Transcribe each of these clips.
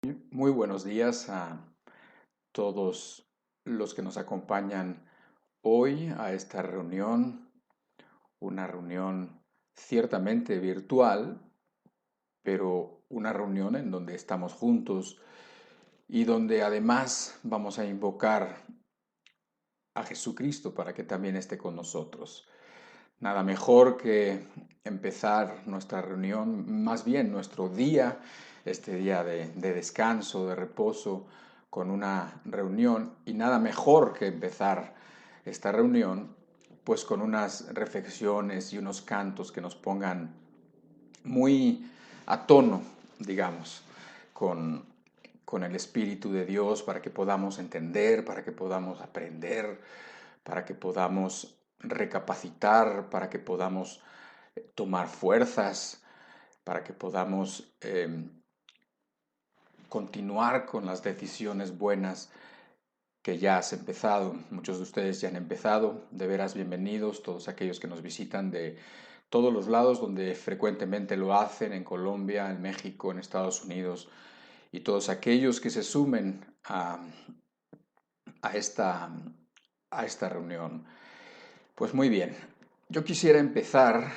Muy buenos días a todos los que nos acompañan hoy a esta reunión, una reunión ciertamente virtual, pero una reunión en donde estamos juntos y donde además vamos a invocar a Jesucristo para que también esté con nosotros. Nada mejor que empezar nuestra reunión, más bien nuestro día, este día de descanso, de reposo, con una reunión. Y nada mejor que empezar esta reunión, pues con unas reflexiones y unos cantos que nos pongan muy a tono, digamos, con, con el Espíritu de Dios para que podamos entender, para que podamos aprender, para que podamos recapacitar, para que podamos tomar fuerzas, para que podamos continuar con las decisiones buenas que ya has empezado. Muchos de ustedes ya han empezado. De veras, bienvenidos todos aquellos que nos visitan de todos los lados donde frecuentemente lo hacen, en Colombia, en México, en Estados Unidos, y todos aquellos que se sumen a esta, a esta reunión. Pues muy bien, yo quisiera empezar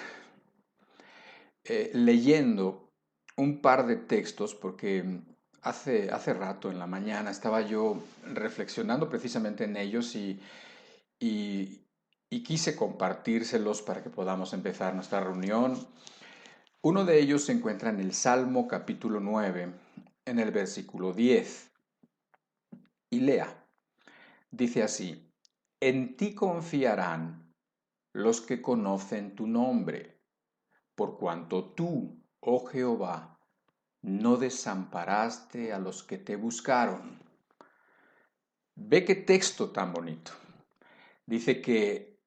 leyendo un par de textos porque hace rato en la mañana estaba yo reflexionando precisamente en ellos y, y quise compartírselos para que podamos empezar nuestra reunión. Uno de ellos se encuentra en el Salmo capítulo 9, en el versículo 10, y lea, dice así, en ti confiarán los que conocen tu nombre, por cuanto tú, oh Jehová, no desamparaste a los que te buscaron. Ve qué texto tan bonito. Dice que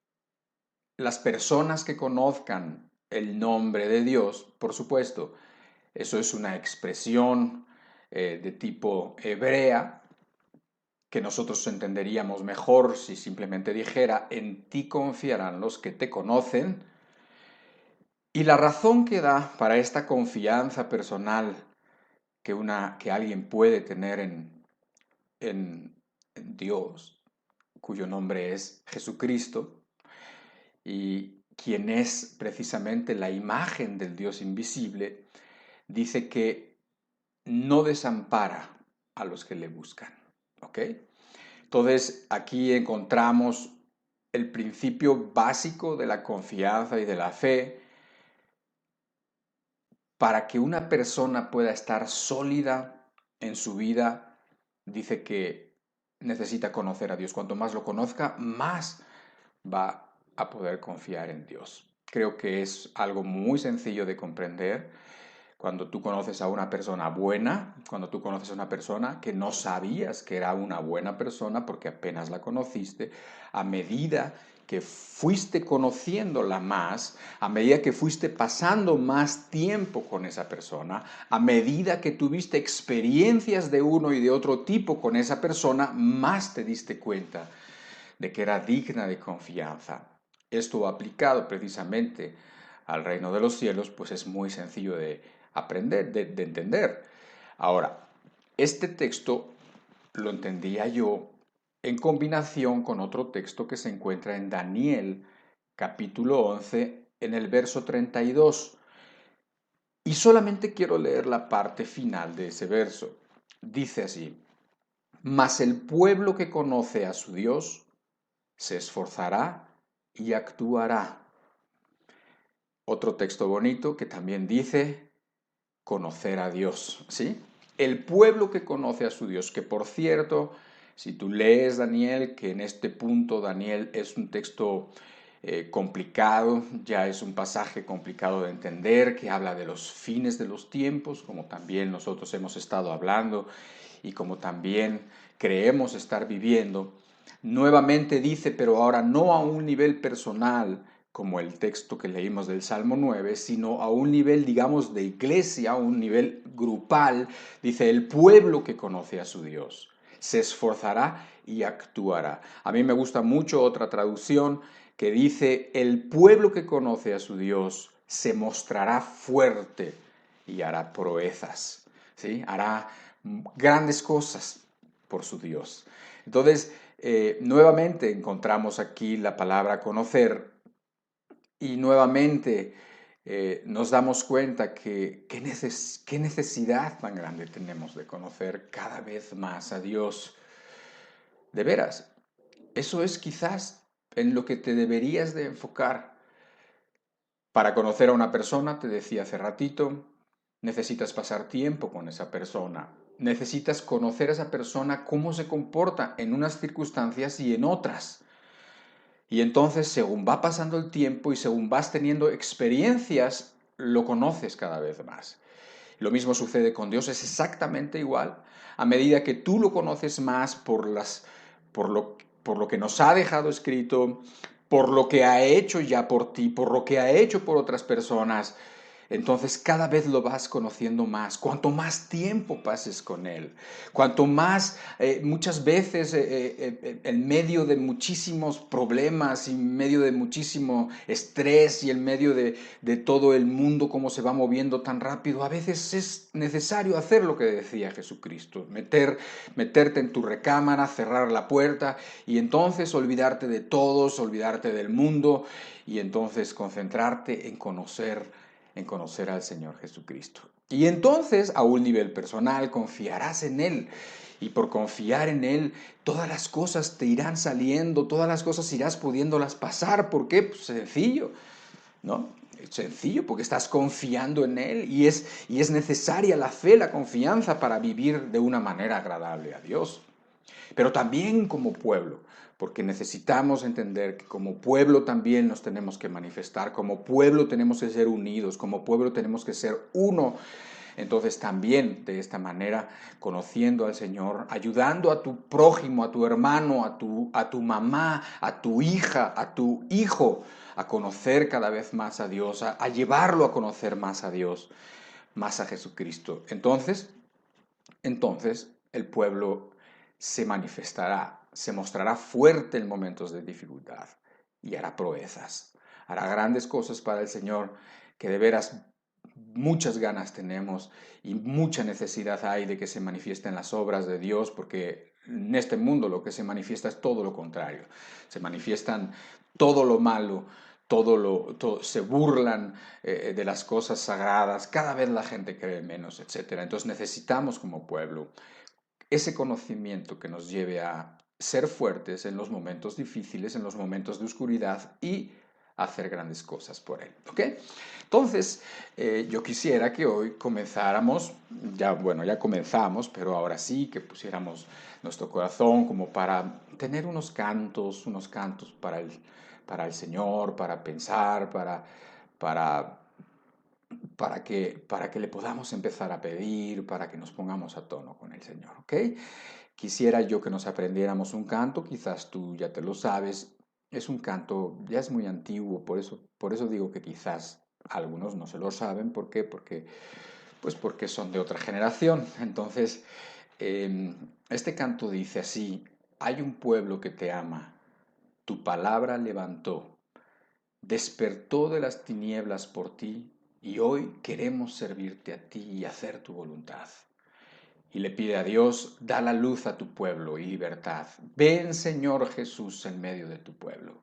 las personas que conozcan el nombre de Dios, por supuesto, eso es una expresión de tipo hebrea, que nosotros entenderíamos mejor si simplemente dijera, en ti confiarán los que te conocen. Y la razón que da para esta confianza personal que alguien puede tener en Dios, cuyo nombre es Jesucristo, y quien es precisamente la imagen del Dios invisible, dice que no desampara a los que le buscan. ¿Ok? Entonces, aquí encontramos el principio básico de la confianza y de la fe para que una persona pueda estar sólida en su vida. Dice que necesita conocer a Dios. Cuanto más lo conozca, más va a poder confiar en Dios. Creo que es algo muy sencillo de comprender. Cuando tú conoces a una persona buena, cuando tú conoces a una persona que no sabías que era una buena persona porque apenas la conociste, a medida que fuiste conociéndola más, a medida que fuiste pasando más tiempo con esa persona, a medida que tuviste experiencias de uno y de otro tipo con esa persona, más te diste cuenta de que era digna de confianza. Esto aplicado precisamente al reino de los cielos, pues es muy sencillo de aprender, de entender. Ahora, este texto lo entendía yo en combinación con otro texto que se encuentra en Daniel capítulo 11 en el verso 32. Y solamente quiero leer la parte final de ese verso. Dice así, mas el pueblo que conoce a su Dios se esforzará y actuará. Otro texto bonito que también dice conocer a Dios, ¿sí? El pueblo que conoce a su Dios, que por cierto, si tú lees Daniel, que en este punto Daniel es un texto complicado, ya es un pasaje complicado de entender, que habla de los fines de los tiempos, como también nosotros hemos estado hablando y como también creemos estar viviendo. Nuevamente dice, pero ahora no a un nivel personal, como el texto que leímos del Salmo 9, sino a un nivel, digamos, de iglesia, a un nivel grupal. Dice, el pueblo que conoce a su Dios se esforzará y actuará. A mí me gusta mucho otra traducción que dice, el pueblo que conoce a su Dios se mostrará fuerte y hará proezas, ¿sí? Hará grandes cosas por su Dios. Entonces, nuevamente encontramos aquí la palabra conocer y nuevamente nos damos cuenta que qué necesidad tan grande tenemos de conocer cada vez más a Dios. De veras, eso es quizás en lo que te deberías de enfocar. Para conocer a una persona, te decía hace ratito, necesitas pasar tiempo con esa persona. Necesitas conocer a esa persona cómo se comporta en unas circunstancias y en otras. Y entonces, según va pasando el tiempo y según vas teniendo experiencias, lo conoces cada vez más. Lo mismo sucede con Dios, es exactamente igual. A medida que tú lo conoces más por lo que nos ha dejado escrito, por lo que ha hecho ya por ti, por lo que ha hecho por otras personas, entonces cada vez lo vas conociendo más. Cuanto más tiempo pases con Él, cuanto más, muchas veces en medio de muchísimos problemas, en medio de muchísimo estrés y en medio de todo el mundo cómo se va moviendo tan rápido, a veces es necesario hacer lo que decía Jesucristo, meterte en tu recámara, cerrar la puerta y entonces olvidarte de todos, olvidarte del mundo y entonces concentrarte en conocer al Señor Jesucristo. Y entonces, a un nivel personal, confiarás en Él. Y por confiar en Él, todas las cosas te irán saliendo, todas las cosas irás pudiéndolas pasar. ¿Por qué? Pues sencillo, ¿no? Es sencillo, porque estás confiando en Él y es necesaria la fe, la confianza para vivir de una manera agradable a Dios. Pero también como pueblo, porque necesitamos entender que como pueblo también nos tenemos que manifestar, como pueblo tenemos que ser unidos, como pueblo tenemos que ser uno. Entonces también de esta manera, conociendo al Señor, ayudando a tu prójimo, a tu hermano, a tu mamá, a tu hija, a tu hijo, a conocer cada vez más a Dios, a llevarlo a conocer más a Dios, más a Jesucristo. Entonces el pueblo se manifestará, se mostrará fuerte en momentos de dificultad y hará proezas, hará grandes cosas para el Señor que de veras muchas ganas tenemos y mucha necesidad hay de que se manifiesten las obras de Dios, porque en este mundo lo que se manifiesta es todo lo contrario. Se manifiestan todo lo malo, se burlan de las cosas sagradas, cada vez la gente cree menos, etc. Entonces necesitamos como pueblo ese conocimiento que nos lleve a ser fuertes en los momentos difíciles, en los momentos de oscuridad y hacer grandes cosas por Él. ¿Ok? Entonces, yo quisiera que hoy comenzáramos, ya comenzamos, pero ahora sí que pusiéramos nuestro corazón como para tener unos cantos para el Señor, para pensar, para para que le podamos empezar a pedir, para que nos pongamos a tono con el Señor, ¿ok? Quisiera yo que nos aprendiéramos un canto, quizás tú ya te lo sabes, es un canto, ya es muy antiguo, por eso digo que quizás algunos no se lo saben, ¿por qué? Porque son de otra generación. Entonces, este canto dice así: hay un pueblo que te ama, tu palabra levantó, despertó de las tinieblas por ti y hoy queremos servirte a ti y hacer tu voluntad. Y le pide a Dios, da la luz a tu pueblo y libertad. Ven, Señor Jesús, en medio de tu pueblo.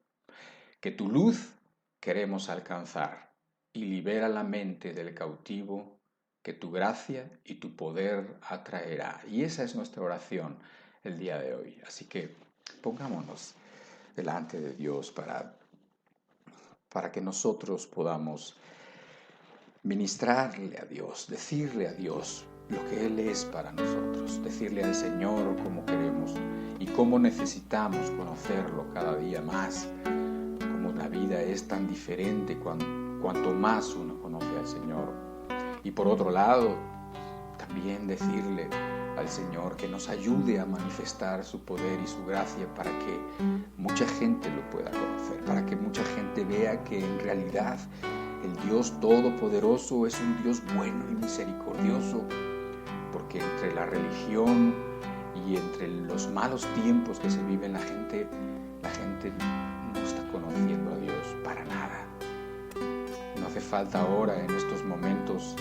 Que tu luz queremos alcanzar y libera la mente del cautivo que tu gracia y tu poder atraerá. Y esa es nuestra oración el día de hoy. Así que pongámonos delante de Dios para que nosotros podamos ministrarle a Dios, decirle a Dios lo que Él es para nosotros, decirle al Señor cómo queremos y cómo necesitamos conocerlo cada día más, cómo la vida es tan diferente cuanto más uno conoce al Señor. Y por otro lado, también decirle al Señor que nos ayude a manifestar su poder y su gracia para que mucha gente lo pueda conocer, para que mucha gente vea que en realidad el Dios Todopoderoso es un Dios bueno y misericordioso, porque entre la religión y entre los malos tiempos que se viven la gente no está conociendo a Dios para nada. No hace falta ahora en estos momentos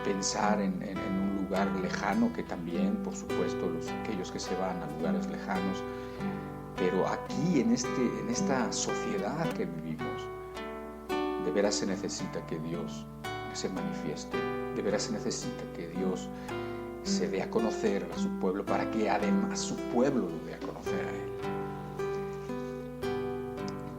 pensar en un lugar lejano, que también, por supuesto, aquellos que se van a lugares lejanos, pero aquí en esta sociedad que vivimos, de veras se necesita que Dios se manifieste, de veras se necesita que Dios se dé a conocer a su pueblo para que además su pueblo lo dé a conocer a Él.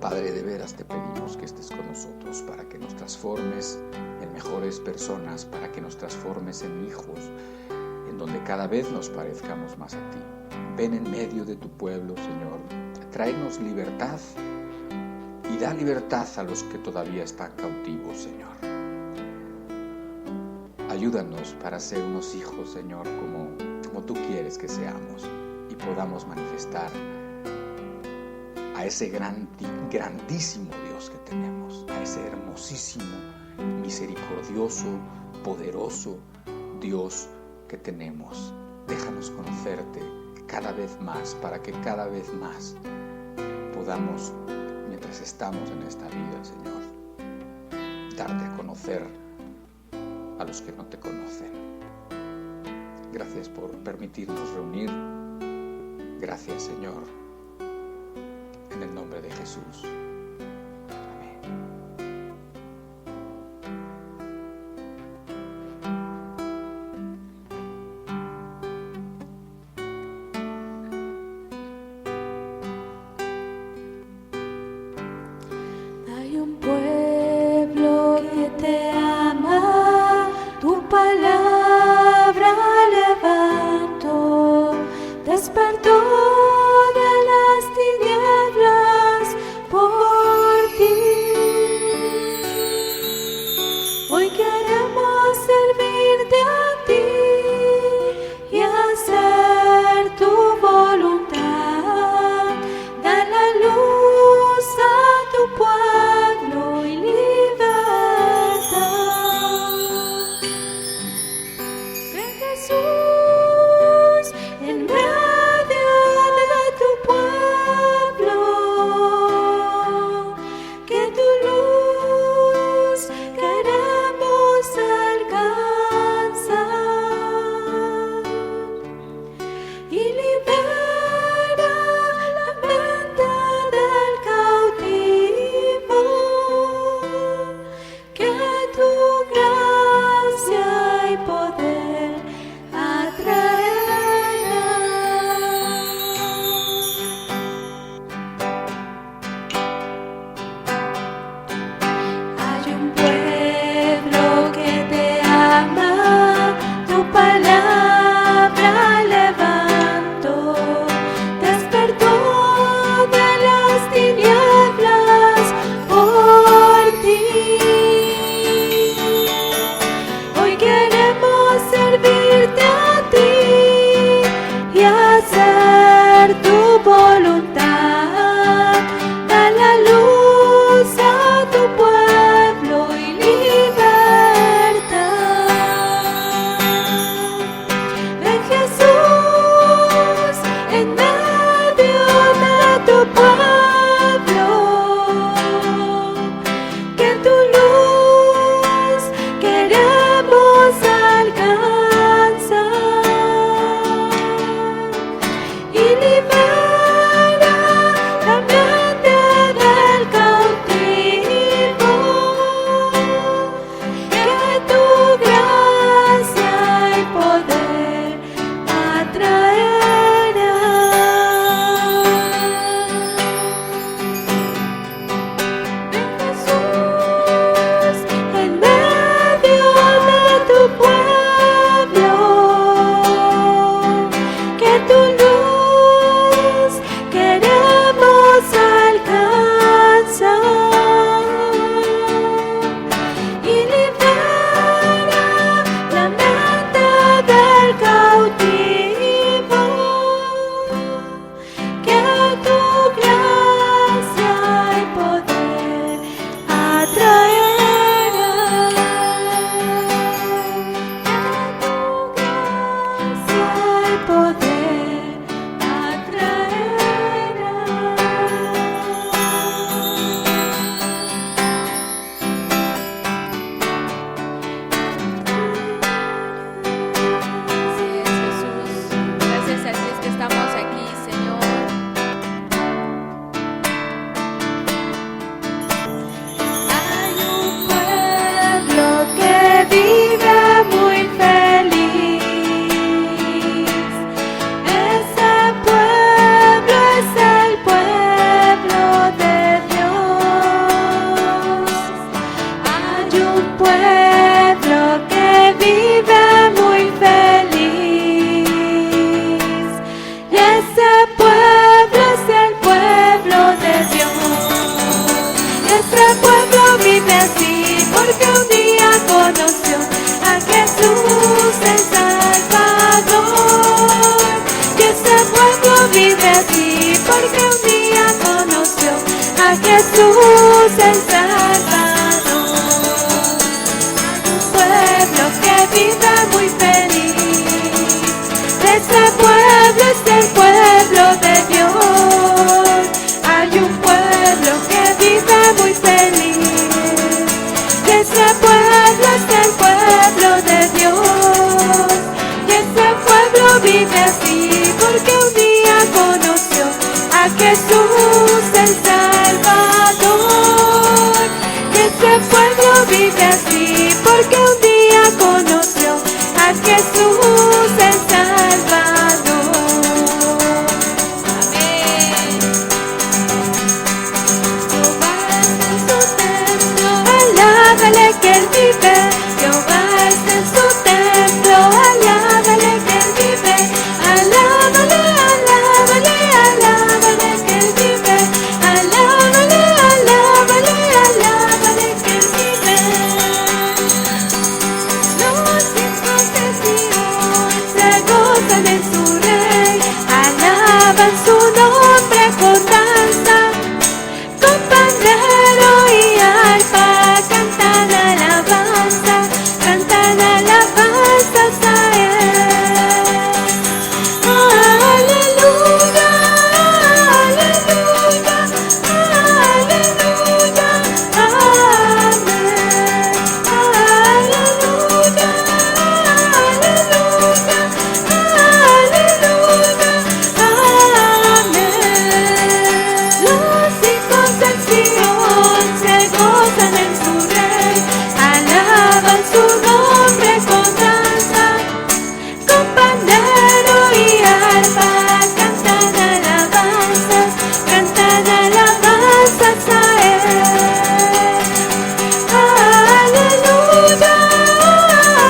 Padre, de veras te pedimos que estés con nosotros para que nos transformes en mejores personas, para que nos transformes en hijos, en donde cada vez nos parezcamos más a ti. Ven en medio de tu pueblo, Señor, tráenos libertad y da libertad a los que todavía están cautivos, Señor. Ayúdanos para ser unos hijos, Señor, como tú quieres que seamos y podamos manifestar a ese grandísimo Dios que tenemos, a ese hermosísimo, misericordioso, poderoso Dios que tenemos. Déjanos conocerte cada vez más, para que cada vez más podamos, mientras estamos en esta vida, Señor, darte a conocer a los que no te conocen. Gracias por permitirnos reunir. Gracias, Señor. En el nombre de Jesús. Hay un pueblo que te ama, tu palabra levanto, despertó de las tinieblas por ti. Hoy queremos servirte a ti y hacer tu voluntad. Da la luz a tu pueblo y libertad. Ven, Jesús, en medio de tu pueblo, que tu luz queremos alcanzar y libera la mente del cautivo, que tu gracia y poder atraerá. Hay un pueblo que te ama, tu palabra levanto, despertó de las tinieblas por ti. Hoy queremos servirte a ti y hacer tu voluntad. Da la luz a tu pueblo y libertad. Ven, Jesús, en medio de tu pueblo, que tu luz queremos alcanzar y libera la mente del cautivo, que tu gracia y poder atraerá. Ven, Jesús, en medio de tu pueblo, que tu luz queremos alcanzar y libera la mente del cautivo, que tu gracia y poder atraerá. Que tu gracia y poder atraerá. Jesús el Salvador. Un pueblo que vive muy feliz. Ese pueblo es el pueblo de Dios. Hay un pueblo que vive muy feliz. Ese pueblo es el pueblo de Dios. Y ese pueblo vive así porque un día conoció a Jesús el Salvador. Y ese pueblo vive así porque un día conoció a Jesús el Salvador. Amén. Jehová está en su templo, alábale que él vive. Jehová está en su templo, alábale que él vive. Alábale, alábale, alábale que él vive. Alábale, alábale, alábale que él vive. Los hijos de Sion se gozan en su rey, alaban su nombre con danza, con pandero y arpa, cantan alabanzas a él. Aleluya, aleluya, aleluya, amén. Aleluya, aleluya, aleluya, amén. Los hijos de Sion se gozan en su rey, alaban su nombre con danza, con pandero y arpa, cantan alabanzas a él. Aleluya,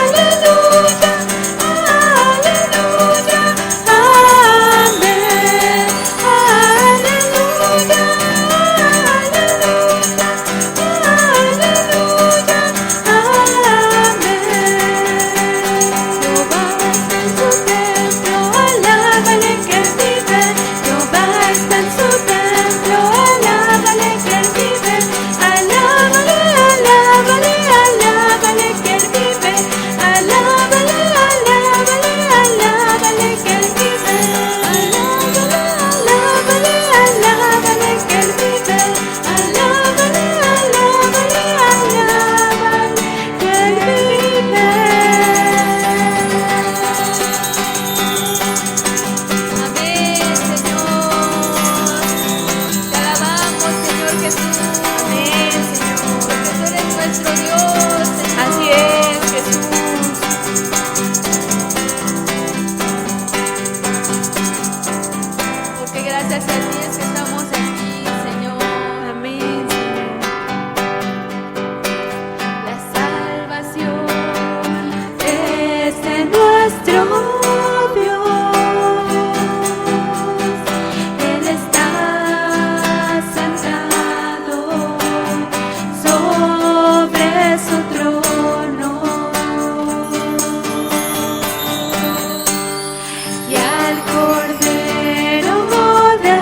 aleluya, aleluya, amén. Aleluya, aleluya, aleluya, amén. Jehová está en su templo, alábale que él vive. Jehová está en su templo, alábale que él vive. Alábale, alábale, alábale que él vive. Alábale, alábale, alábale que él vive. Alábale, alábale, alábale que él vive. Alábale, alábale, alábale que él vive. Amén, Señor. Te alabamos, Señor Jesús. Amén, Señor. Porque tú eres nuestro Dios, Señor. Así es, Jesús. Porque gracias a ti es que estamos aquí, Señor. Amén, Señor. La salvación es de nuestro Dios. Él está sentado sobre su trono. Y al Cordero de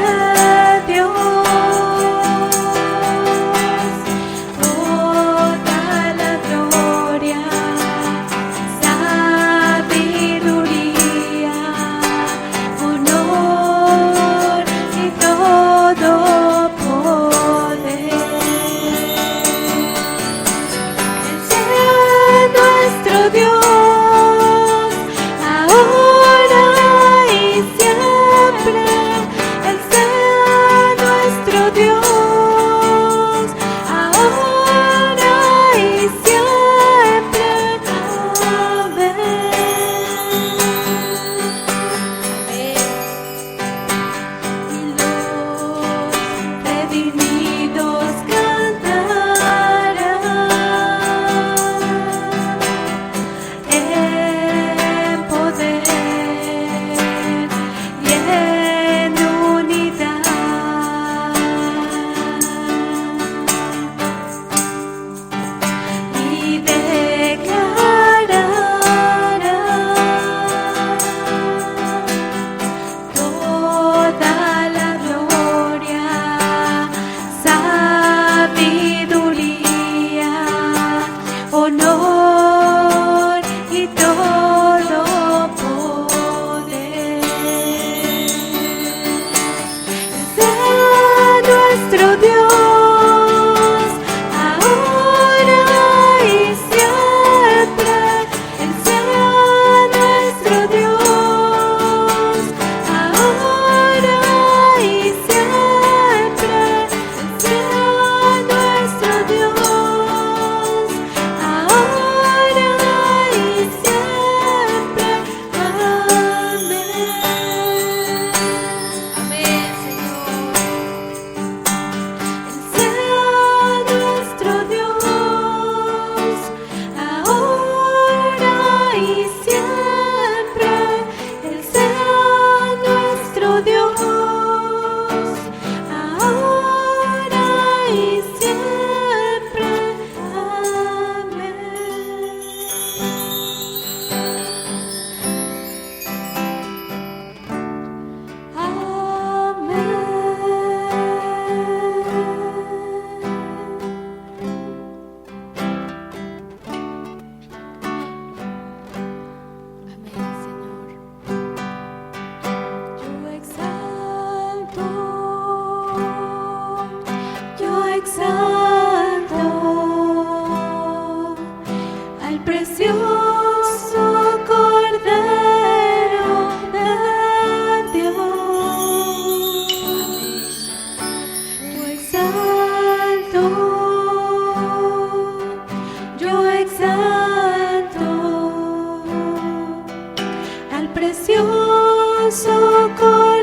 Cordero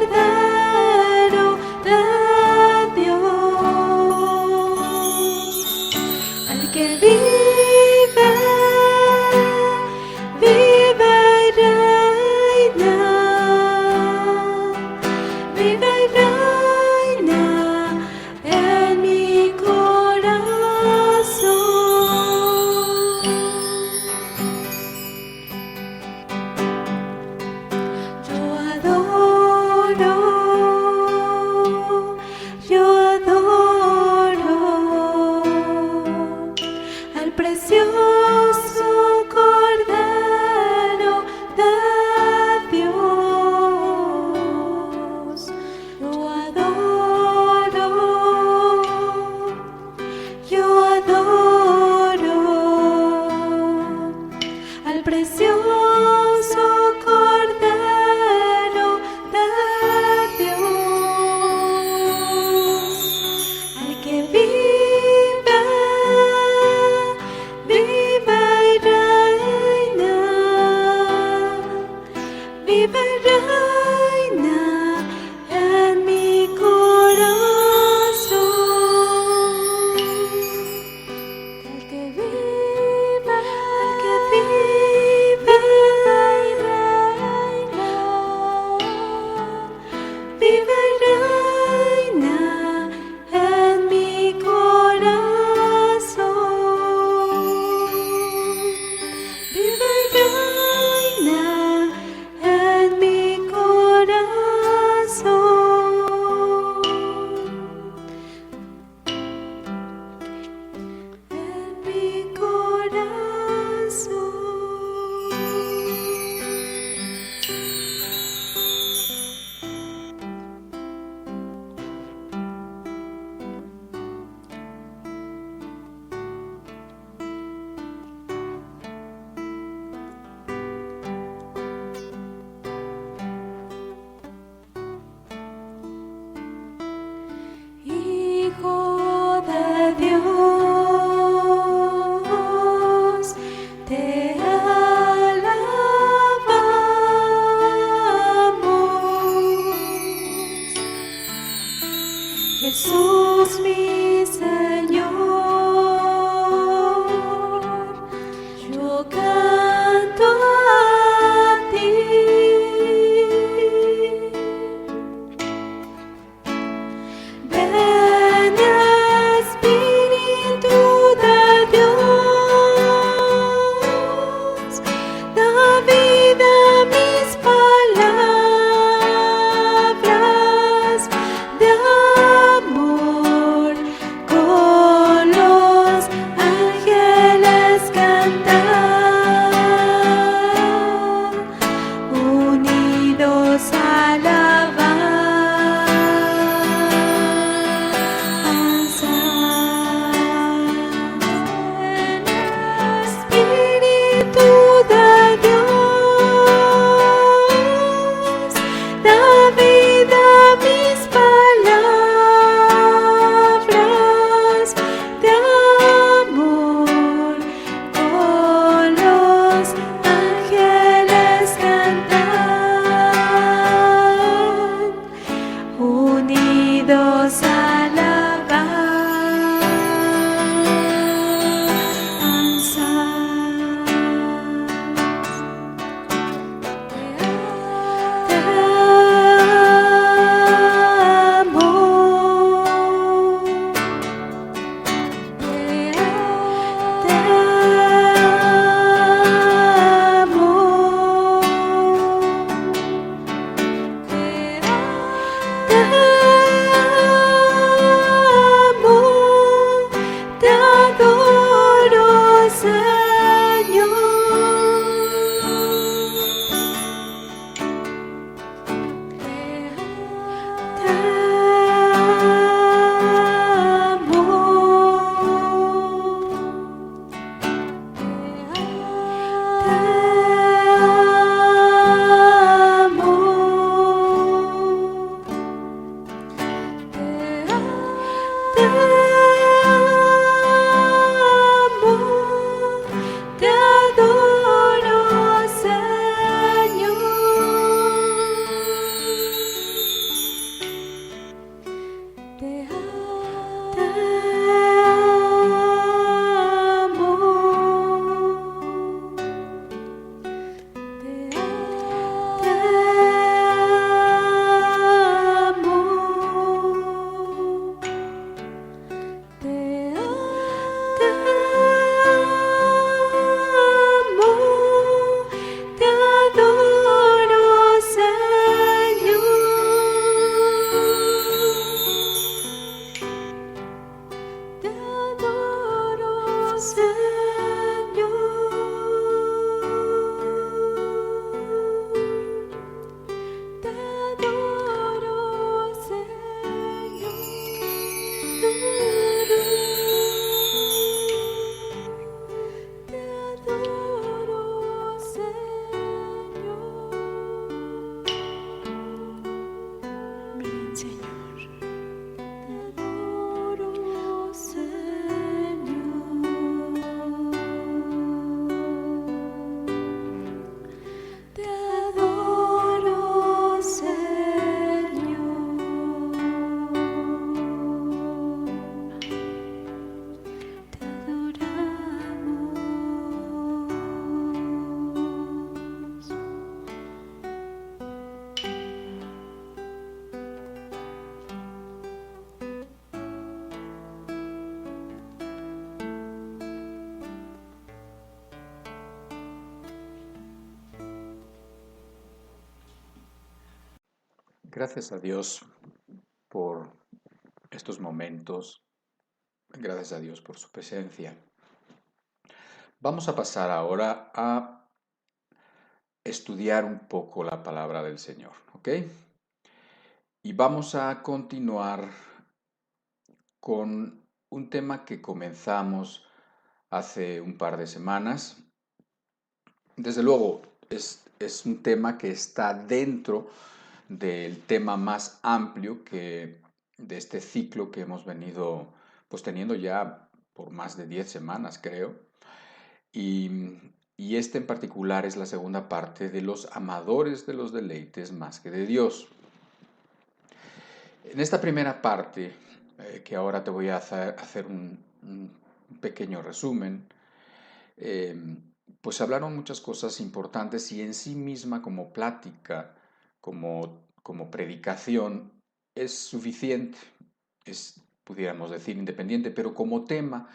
de Dios, al que vive, vive y reina, vive y reina en mi corazón. Yo adoro al precioso Cordero de Dios. Yo adoro al precioso Cordero de Dios, al que vive, vive y reina, vive y reina en mi corazón. El que vive y reina, vive y reina en mi corazón. Vive y reina en mi corazón. En mi corazón. Gracias a Dios por estos momentos, gracias a Dios por su presencia. Vamos a pasar ahora a estudiar un poco la palabra del Señor, ¿ok? Y vamos a continuar con un tema que comenzamos hace un par de semanas. Desde luego, es un tema que está dentro del tema más amplio que de este ciclo que hemos venido pues teniendo ya por más de 10 semanas, creo. Y este en particular es la segunda parte de los amadores de los deleites más que de Dios. En esta primera parte, que ahora te voy a hacer un pequeño resumen, eh, pues hablaron muchas cosas importantes y en sí misma como plática, como predicación, es suficiente, es, pudiéramos decir, independiente, pero como tema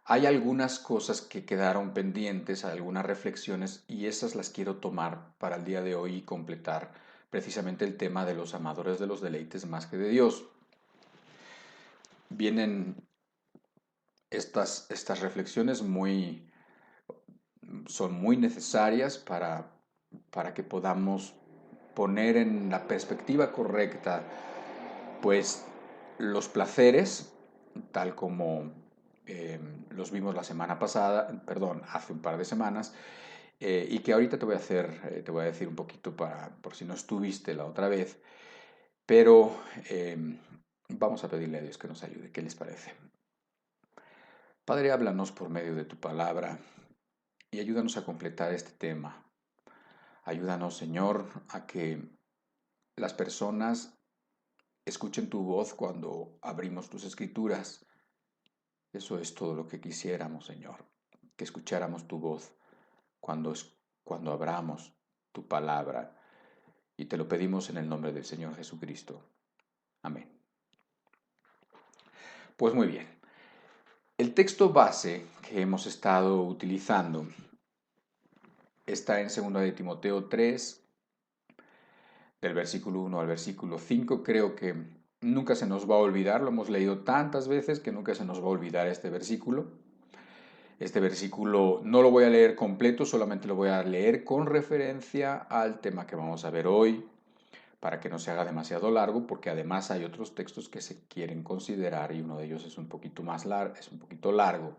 hay algunas cosas que quedaron pendientes, algunas reflexiones, y esas las quiero tomar para el día de hoy y completar precisamente el tema de los amadores de los deleites más que de Dios. Vienen estas reflexiones son muy necesarias para que podamos poner en la perspectiva correcta pues los placeres, tal como los vimos la semana pasada, perdón, hace un par de semanas, y que ahorita te voy a decir un poquito por si no estuviste la otra vez, pero vamos a pedirle a Dios que nos ayude. ¿Qué les parece? Padre, háblanos por medio de tu palabra y ayúdanos a completar este tema. Ayúdanos, Señor, a que las personas escuchen tu voz cuando abrimos tus escrituras. Eso es todo lo que quisiéramos, Señor, que escucháramos tu voz cuando abramos tu palabra. Y te lo pedimos en el nombre del Señor Jesucristo. Amén. Pues muy bien. El texto base que hemos estado utilizando está en 2 de Timoteo 3, del versículo 1 al versículo 5. Creo que nunca se nos va a olvidar, lo hemos leído tantas veces que nunca se nos va a olvidar este versículo. Este versículo no lo voy a leer completo, solamente lo voy a leer con referencia al tema que vamos a ver hoy, para que no se haga demasiado largo, porque además hay otros textos que se quieren considerar y uno de ellos es un poquito largo.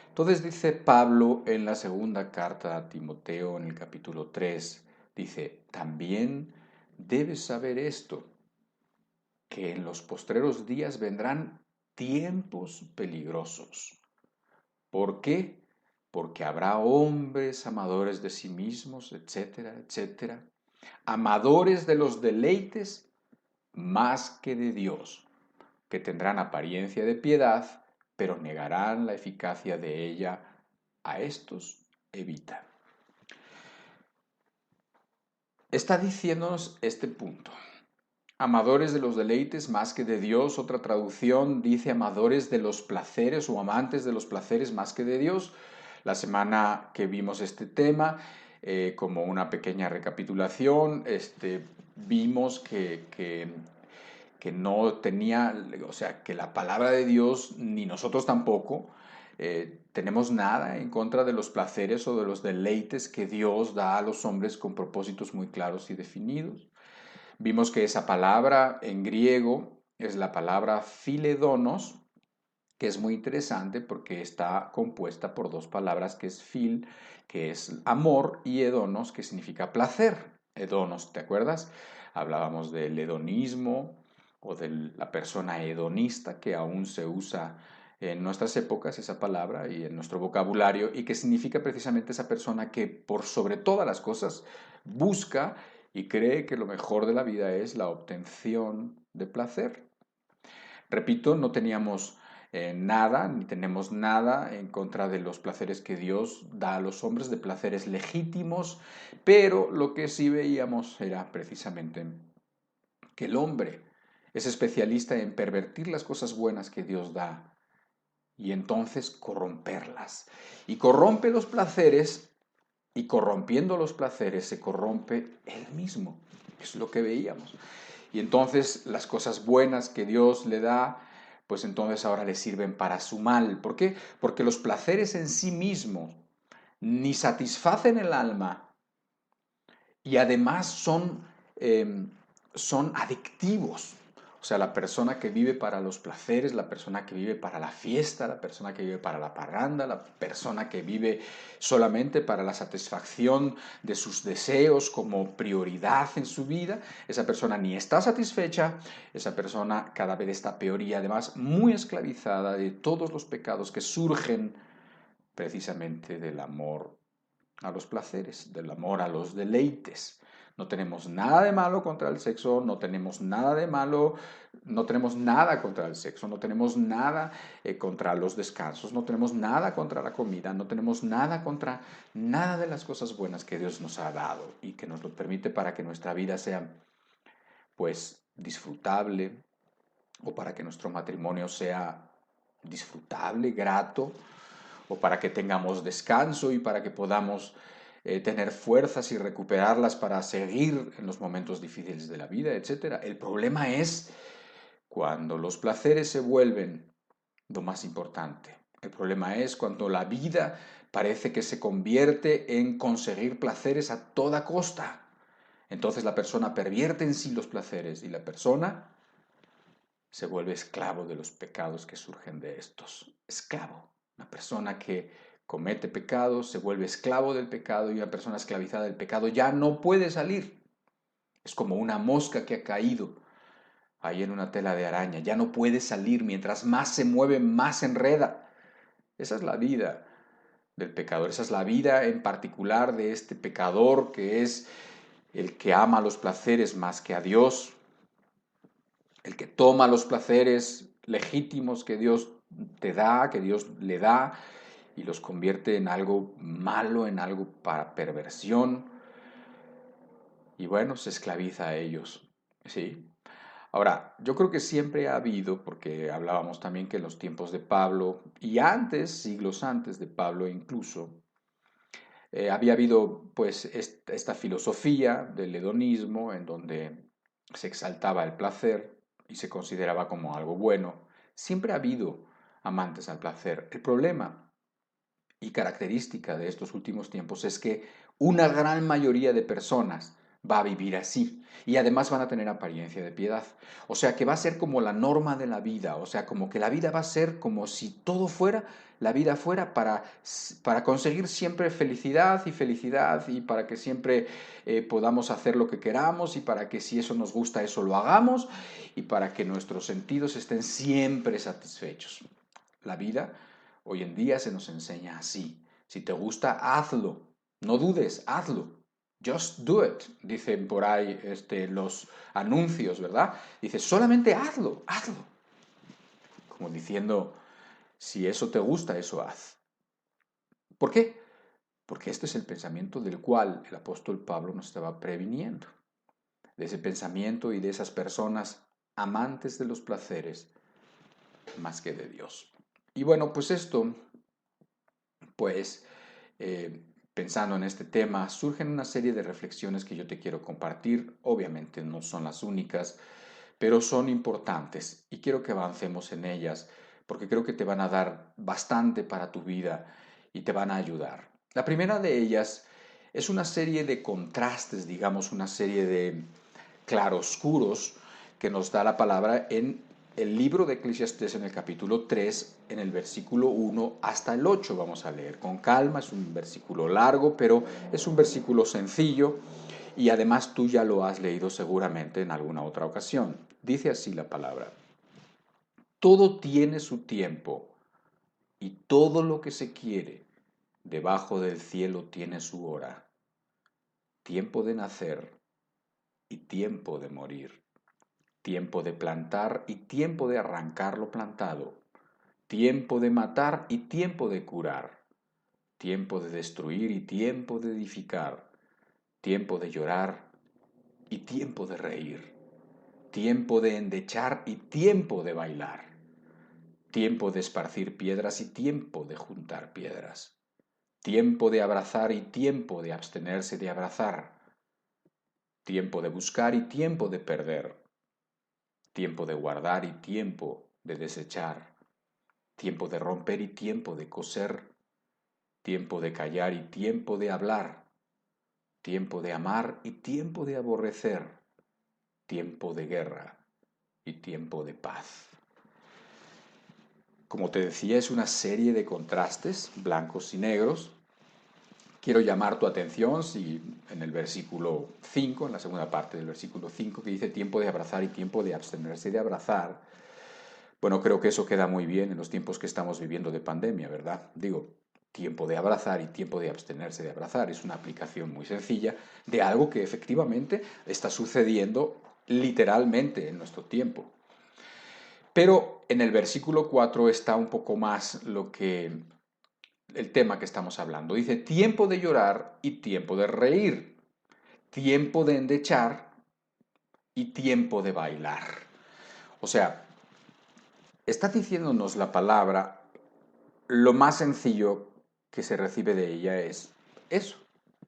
Entonces dice Pablo en la segunda carta a Timoteo, en el capítulo 3, dice, también debes saber esto, que en los postreros días vendrán tiempos peligrosos. ¿Por qué? Porque habrá hombres amadores de sí mismos, etcétera, etcétera, amadores de los deleites más que de Dios, que tendrán apariencia de piedad, pero negarán la eficacia de ella. A estos evita. Está diciéndonos este punto. Amadores de los deleites más que de Dios. Otra traducción dice amadores de los placeres o amantes de los placeres más que de Dios. La semana que vimos este tema, como una pequeña recapitulación, vimos que no tenía, o sea, que la palabra de Dios, ni nosotros tampoco, tenemos nada en contra de los placeres o de los deleites que Dios da a los hombres con propósitos muy claros y definidos. Vimos que esa palabra en griego es la palabra philedonos, que es muy interesante porque está compuesta por dos palabras que es phil, que es amor, y edonos, que significa placer. Edonos, ¿te acuerdas? Hablábamos del hedonismo o de la persona hedonista, que aún se usa en nuestras épocas esa palabra y en nuestro vocabulario, y que significa precisamente esa persona que por sobre todas las cosas busca y cree que lo mejor de la vida es la obtención de placer. Repito, no teníamos nada, ni tenemos nada en contra de los placeres que Dios da a los hombres, de placeres legítimos, pero lo que sí veíamos era precisamente que el hombre es especialista en pervertir las cosas buenas que Dios da y entonces corromperlas. Y corrompe los placeres, y corrompiendo los placeres se corrompe él mismo. Es lo que veíamos. Y entonces las cosas buenas que Dios le da, pues entonces ahora le sirven para su mal. ¿Por qué? Porque los placeres en sí mismos ni satisfacen el alma y además son adictivos. O sea, la persona que vive para los placeres, la persona que vive para la fiesta, la persona que vive para la parranda, la persona que vive solamente para la satisfacción de sus deseos como prioridad en su vida, esa persona ni está satisfecha, esa persona cada vez está peor y además muy esclavizada de todos los pecados que surgen precisamente del amor a los placeres, del amor a los deleites. No tenemos nada de malo contra el sexo, no tenemos nada de malo, no tenemos nada contra el sexo, no tenemos nada contra los descansos, no tenemos nada contra la comida, no tenemos nada contra nada de las cosas buenas que Dios nos ha dado y que nos lo permite para que nuestra vida sea pues disfrutable o para que nuestro matrimonio sea disfrutable, grato, o para que tengamos descanso y para que podamos tener fuerzas y recuperarlas para seguir en los momentos difíciles de la vida, etc. El problema es cuando los placeres se vuelven lo más importante. El problema es cuando la vida parece que se convierte en conseguir placeres a toda costa. Entonces la persona pervierte en sí los placeres y la persona se vuelve esclavo de los pecados que surgen de estos. Esclavo. Una persona que comete pecado se vuelve esclavo del pecado y una persona esclavizada del pecado ya no puede salir. Es como una mosca que ha caído ahí en una tela de araña. Ya no puede salir. Mientras más se mueve, más se enreda. Esa es la vida del pecador. Esa es la vida en particular de este pecador que es el que ama los placeres más que a Dios, el que toma los placeres legítimos que Dios te da, que Dios le da, y los convierte en algo malo, en algo para perversión, y bueno, se esclaviza a ellos, ¿sí? Ahora, yo creo que siempre ha habido, porque hablábamos también que en los tiempos de Pablo, y antes, siglos antes de Pablo incluso, había habido pues esta filosofía del hedonismo en donde se exaltaba el placer y se consideraba como algo bueno. Siempre ha habido amantes al placer. El problema y característica de estos últimos tiempos es que una gran mayoría de personas va a vivir así y además van a tener apariencia de piedad. O sea que va a ser como la norma de la vida, o sea, como que la vida va a ser como si todo fuera, la vida fuera para conseguir siempre felicidad y para que siempre podamos hacer lo que queramos y para que si eso nos gusta, eso lo hagamos y para que nuestros sentidos estén siempre satisfechos. La vida hoy en día se nos enseña así. Si te gusta, hazlo. No dudes, hazlo. Just do it, dicen por ahí los anuncios, ¿verdad? Dice, solamente hazlo, hazlo. Como diciendo, si eso te gusta, eso haz. ¿Por qué? Porque este es el pensamiento del cual el apóstol Pablo nos estaba previniendo. De ese pensamiento y de esas personas amantes de los placeres más que de Dios. Y bueno, pues esto, pues pensando en este tema, surgen una serie de reflexiones que yo te quiero compartir. Obviamente no son las únicas, pero son importantes y quiero que avancemos en ellas porque creo que te van a dar bastante para tu vida y te van a ayudar. La primera de ellas es una serie de contrastes, digamos, una serie de claroscuros que nos da la palabra en el libro de Eclesiastés en el capítulo 3, en el versículo 1 hasta el 8 vamos a leer con calma, es un versículo largo, pero es un versículo sencillo y además tú ya lo has leído seguramente en alguna otra ocasión. Dice así la palabra: todo tiene su tiempo y todo lo que se quiere debajo del cielo tiene su hora, tiempo de nacer y tiempo de morir, tiempo de plantar y tiempo de arrancar lo plantado, tiempo de matar y tiempo de curar, tiempo de destruir y tiempo de edificar, tiempo de llorar y tiempo de reír, tiempo de endechar y tiempo de bailar, tiempo de esparcir piedras y tiempo de juntar piedras, tiempo de abrazar y tiempo de abstenerse de abrazar, tiempo de buscar y tiempo de perder, tiempo de guardar y tiempo de desechar, tiempo de romper y tiempo de coser, tiempo de callar y tiempo de hablar, tiempo de amar y tiempo de aborrecer, tiempo de guerra y tiempo de paz. Como te decía, es una serie de contrastes, blancos y negros. Quiero llamar tu atención si en el versículo 5, en la segunda parte del versículo 5, que dice tiempo de abrazar y tiempo de abstenerse de abrazar. Bueno, creo que eso queda muy bien en los tiempos que estamos viviendo de pandemia, ¿verdad? Digo, tiempo de abrazar y tiempo de abstenerse de abrazar. Es una aplicación muy sencilla de algo que efectivamente está sucediendo literalmente en nuestro tiempo. Pero en el versículo 4 está un poco más el tema que estamos hablando. Dice tiempo de llorar y tiempo de reír, tiempo de endechar y tiempo de bailar. O sea, está diciéndonos la palabra, lo más sencillo que se recibe de ella es eso,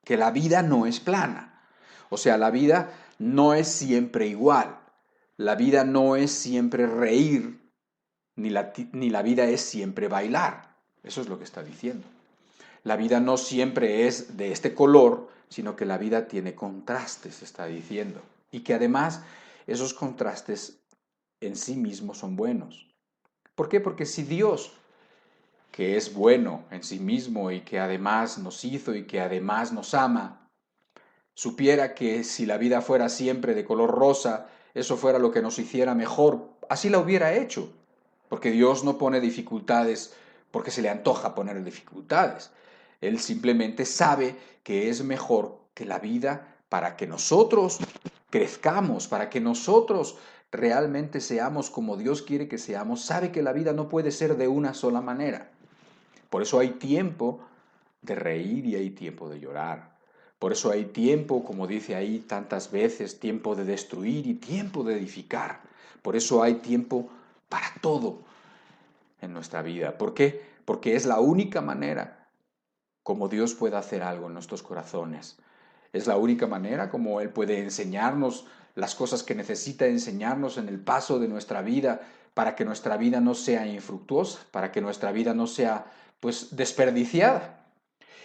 que la vida no es plana. O sea, la vida no es siempre igual. La vida no es siempre reír, ni la vida es siempre bailar. Eso es lo que está diciendo. La vida no siempre es de este color, sino que la vida tiene contrastes, está diciendo. Y que además esos contrastes en sí mismos son buenos. ¿Por qué? Porque si Dios, que es bueno en sí mismo y que además nos hizo y que además nos ama, supiera que si la vida fuera siempre de color rosa, eso fuera lo que nos hiciera mejor, así la hubiera hecho. Porque Dios no pone dificultades porque se le antoja poner dificultades. Él simplemente sabe que es mejor que la vida para que nosotros crezcamos, para que nosotros realmente seamos como Dios quiere que seamos. Sabe que la vida no puede ser de una sola manera. Por eso hay tiempo de reír y hay tiempo de llorar. Por eso hay tiempo, como dice ahí tantas veces, tiempo de destruir y tiempo de edificar. Por eso hay tiempo para todo en nuestra vida. ¿Por qué? Porque es la única manera como Dios puede hacer algo en nuestros corazones. Es la única manera como Él puede enseñarnos las cosas que necesita enseñarnos en el paso de nuestra vida para que nuestra vida no sea infructuosa, para que nuestra vida no sea pues desperdiciada.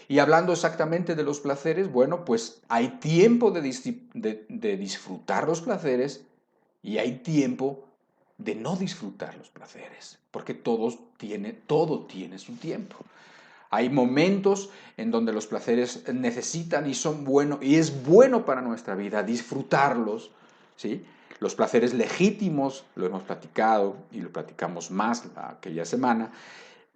Y hablando exactamente de los placeres, bueno, pues hay tiempo de disfrutar los placeres y hay tiempo de no disfrutar los placeres, porque todo tiene su tiempo. Hay momentos en donde los placeres necesitan y son buenos, y es bueno para nuestra vida disfrutarlos, ¿sí? Los placeres legítimos, lo hemos platicado y lo platicamos más aquella semana.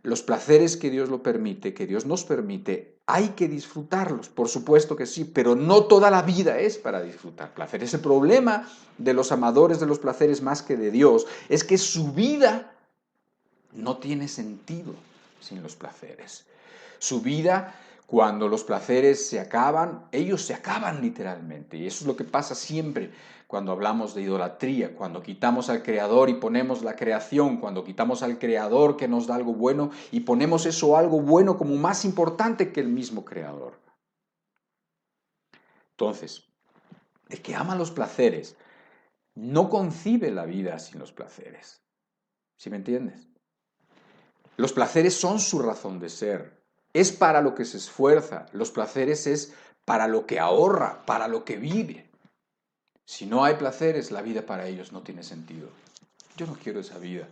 Los placeres que Dios lo permite, que Dios nos permite, hay que disfrutarlos, por supuesto que sí, pero no toda la vida es para disfrutar placeres. El problema de los amadores de los placeres más que de Dios es que su vida no tiene sentido sin los placeres. Su vida, cuando los placeres se acaban, ellos se acaban literalmente. Y eso es lo que pasa siempre cuando hablamos de idolatría, cuando quitamos al Creador y ponemos la creación, cuando quitamos al Creador que nos da algo bueno y ponemos eso algo bueno como más importante que el mismo Creador. Entonces, el que ama los placeres no concibe la vida sin los placeres. ¿Sí me entiendes? Los placeres son su razón de ser. Es para lo que se esfuerza. Los placeres es para lo que ahorra, para lo que vive. Si no hay placeres, la vida para ellos no tiene sentido. Yo no quiero esa vida.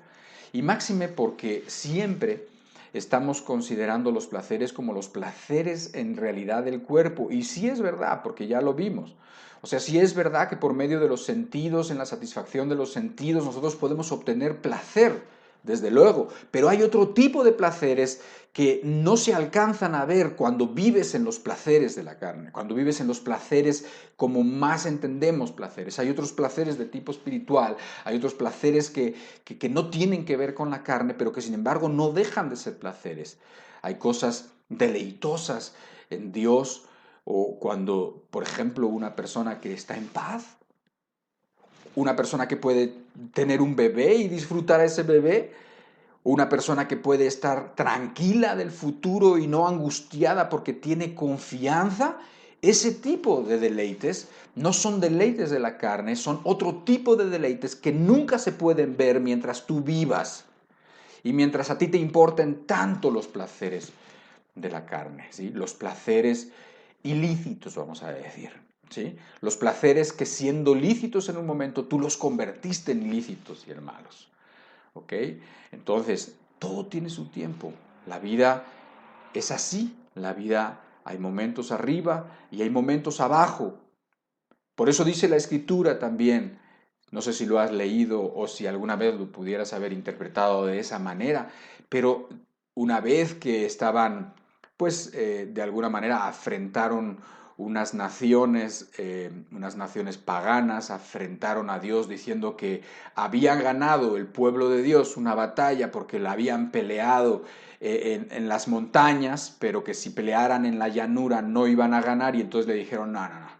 Y máxime porque siempre estamos considerando los placeres como los placeres en realidad del cuerpo. Y sí es verdad, porque ya lo vimos. O sea, sí es verdad que por medio de los sentidos, en la satisfacción de los sentidos, nosotros podemos obtener placer, desde luego. Pero hay otro tipo de placeres que no se alcanzan a ver cuando vives en los placeres de la carne, cuando vives en los placeres como más entendemos placeres. Hay otros placeres de tipo espiritual, hay otros placeres que no tienen que ver con la carne, pero que sin embargo no dejan de ser placeres. Hay cosas deleitosas en Dios, o cuando, por ejemplo, una persona que está en paz, una persona que puede tener un bebé y disfrutar a ese bebé, una persona que puede estar tranquila del futuro y no angustiada porque tiene confianza ese tipo de deleites no son deleites de la carne, son otro tipo de deleites que nunca se pueden ver mientras tú vivas y mientras a ti te importen tanto los placeres de la carne, ¿sí? Los placeres ilícitos, vamos a decir, ¿sí? Los placeres que siendo lícitos en un momento tú los convertiste en ilícitos y en malos, ¿ok? Entonces, todo tiene su tiempo. La vida es así, la vida hay momentos arriba y hay momentos abajo. Por eso dice la Escritura también, no sé si lo has leído o si alguna vez lo pudieras haber interpretado de esa manera, pero una vez que estaban, pues de alguna manera afrentaron unas naciones paganas, afrentaron a Dios diciendo que habían ganado el pueblo de Dios una batalla porque la habían peleado en las montañas, pero que si pelearan en la llanura no iban a ganar, y entonces le dijeron, no, no, no.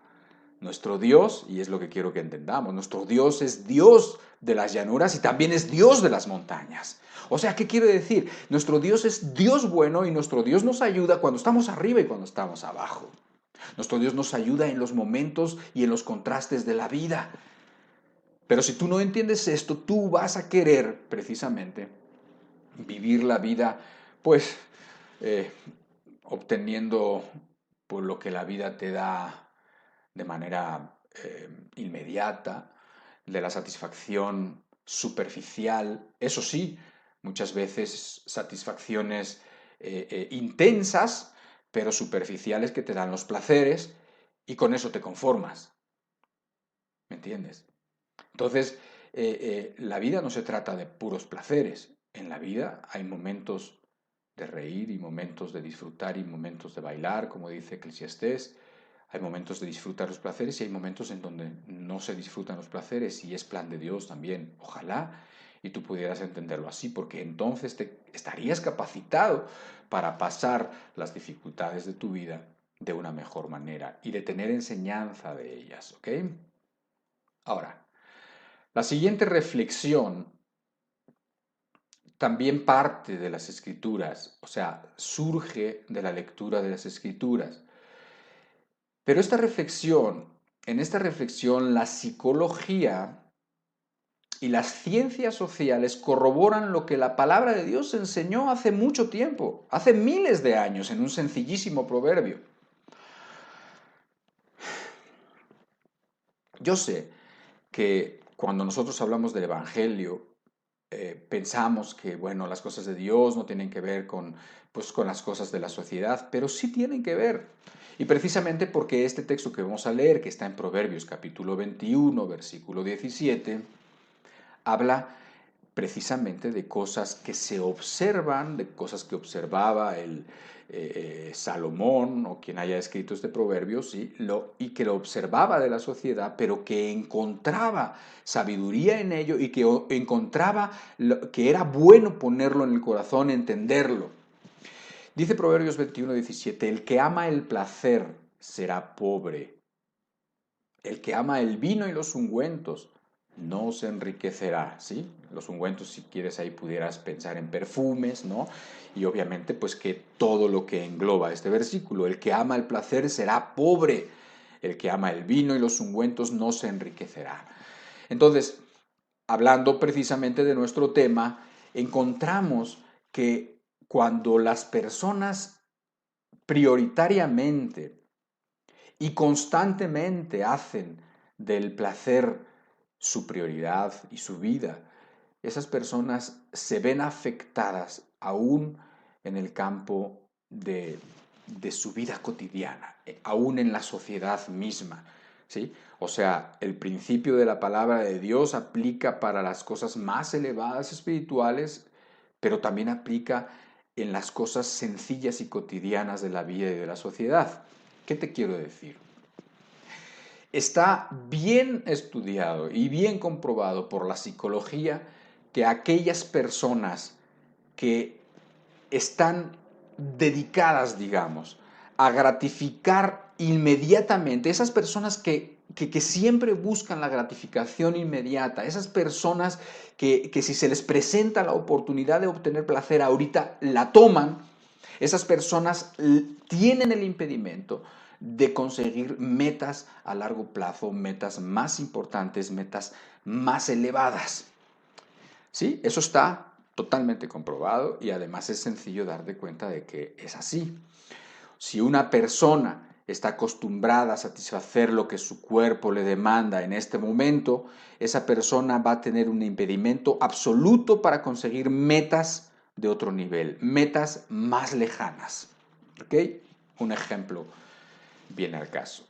Nuestro Dios, y es lo que quiero que entendamos, nuestro Dios es Dios de las llanuras y también es Dios de las montañas. O sea, ¿qué quiere decir? Nuestro Dios es Dios bueno y nuestro Dios nos ayuda cuando estamos arriba y cuando estamos abajo. Nuestro Dios nos ayuda en los momentos y en los contrastes de la vida. Pero si tú no entiendes esto, tú vas a querer precisamente vivir la vida, pues, obteniendo por lo que la vida te da de manera inmediata, de la satisfacción superficial, eso sí, muchas veces satisfacciones intensas, pero superficiales que te dan los placeres y con eso te conformas. ¿Me entiendes? Entonces, la vida no se trata de puros placeres. En la vida hay momentos de reír y momentos de disfrutar y momentos de bailar, como dice Eclesiastés. Hay momentos de disfrutar los placeres y hay momentos en donde no se disfrutan los placeres y es plan de Dios también. Ojalá y tú pudieras entenderlo así, porque entonces te estarías capacitado para pasar las dificultades de tu vida de una mejor manera y de tener enseñanza de ellas, ¿ok? Ahora, la siguiente reflexión también parte de las Escrituras, o sea, surge de la lectura de las Escrituras. Pero en esta reflexión, la psicología y las ciencias sociales corroboran lo que la palabra de Dios enseñó hace mucho tiempo, hace miles de años, en un sencillísimo proverbio. Yo sé que cuando nosotros hablamos del Evangelio, pensamos que, bueno, las cosas de Dios no tienen que ver con, pues, con las cosas de la sociedad, pero sí tienen que ver. Y precisamente porque este texto que vamos a leer, que está en Proverbios capítulo 21, versículo 17, habla precisamente de cosas que se observan, de cosas que observaba el Salomón o quien haya escrito este proverbio, ¿sí? Y que lo observaba de la sociedad, pero que encontraba sabiduría en ello y que encontraba que era bueno ponerlo en el corazón, entenderlo. Dice Proverbios 21, 17, el que ama el placer será pobre. El que ama el vino y los ungüentos no se enriquecerá, ¿sí? Los ungüentos, si quieres, ahí pudieras pensar en perfumes, ¿no? Y obviamente, pues que todo lo que engloba este versículo, el que ama el placer será pobre, el que ama el vino y los ungüentos no se enriquecerá. Entonces, hablando precisamente de nuestro tema, encontramos que cuando las personas prioritariamente y constantemente hacen del placer su prioridad y su vida, esas personas se ven afectadas aún en el campo de su vida cotidiana, aún en la sociedad misma, ¿sí? O sea, el principio de la palabra de Dios aplica para las cosas más elevadas espirituales, pero también aplica en las cosas sencillas y cotidianas de la vida y de la sociedad. ¿Qué te quiero decir? Está bien estudiado y bien comprobado por la psicología que aquellas personas que están dedicadas, digamos, a gratificar inmediatamente, esas personas que siempre buscan la gratificación inmediata, esas personas que si se les presenta la oportunidad de obtener placer ahorita, la toman, esas personas tienen el impedimento de conseguir metas a largo plazo, metas más importantes, metas más elevadas. ¿Sí? Eso está totalmente comprobado y además es sencillo darte cuenta de que es así. Si una persona está acostumbrada a satisfacer lo que su cuerpo le demanda en este momento, esa persona va a tener un impedimento absoluto para conseguir metas de otro nivel, metas más lejanas. ¿Ok? Un ejemplo viene al caso.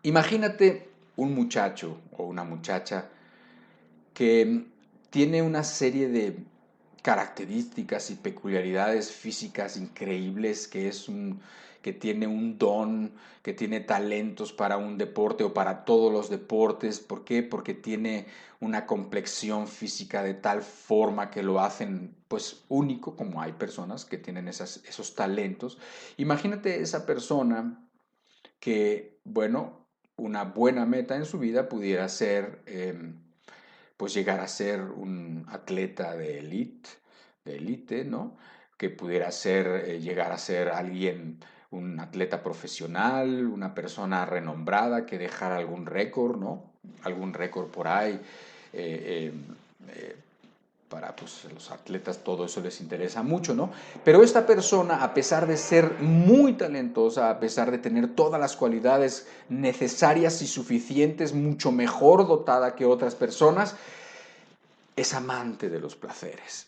Imagínate un muchacho o una muchacha que tiene una serie de características y peculiaridades físicas increíbles, que tiene un don, que tiene talentos para un deporte o para todos los deportes. ¿Por qué? Porque tiene una complexión física de tal forma que lo hacen pues único, como hay personas que tienen esos talentos. Imagínate esa persona que, bueno, una buena meta en su vida pudiera ser pues llegar a ser un atleta de élite, ¿no? Que pudiera ser, llegar a ser alguien, un atleta profesional, una persona renombrada que dejara algún récord, ¿no? Algún récord por ahí. Eh, eh, para pues, los atletas todo eso les interesa mucho, ¿no? Pero esta persona, a pesar de ser muy talentosa, a pesar de tener todas las cualidades necesarias y suficientes, mucho mejor dotada que otras personas, es amante de los placeres.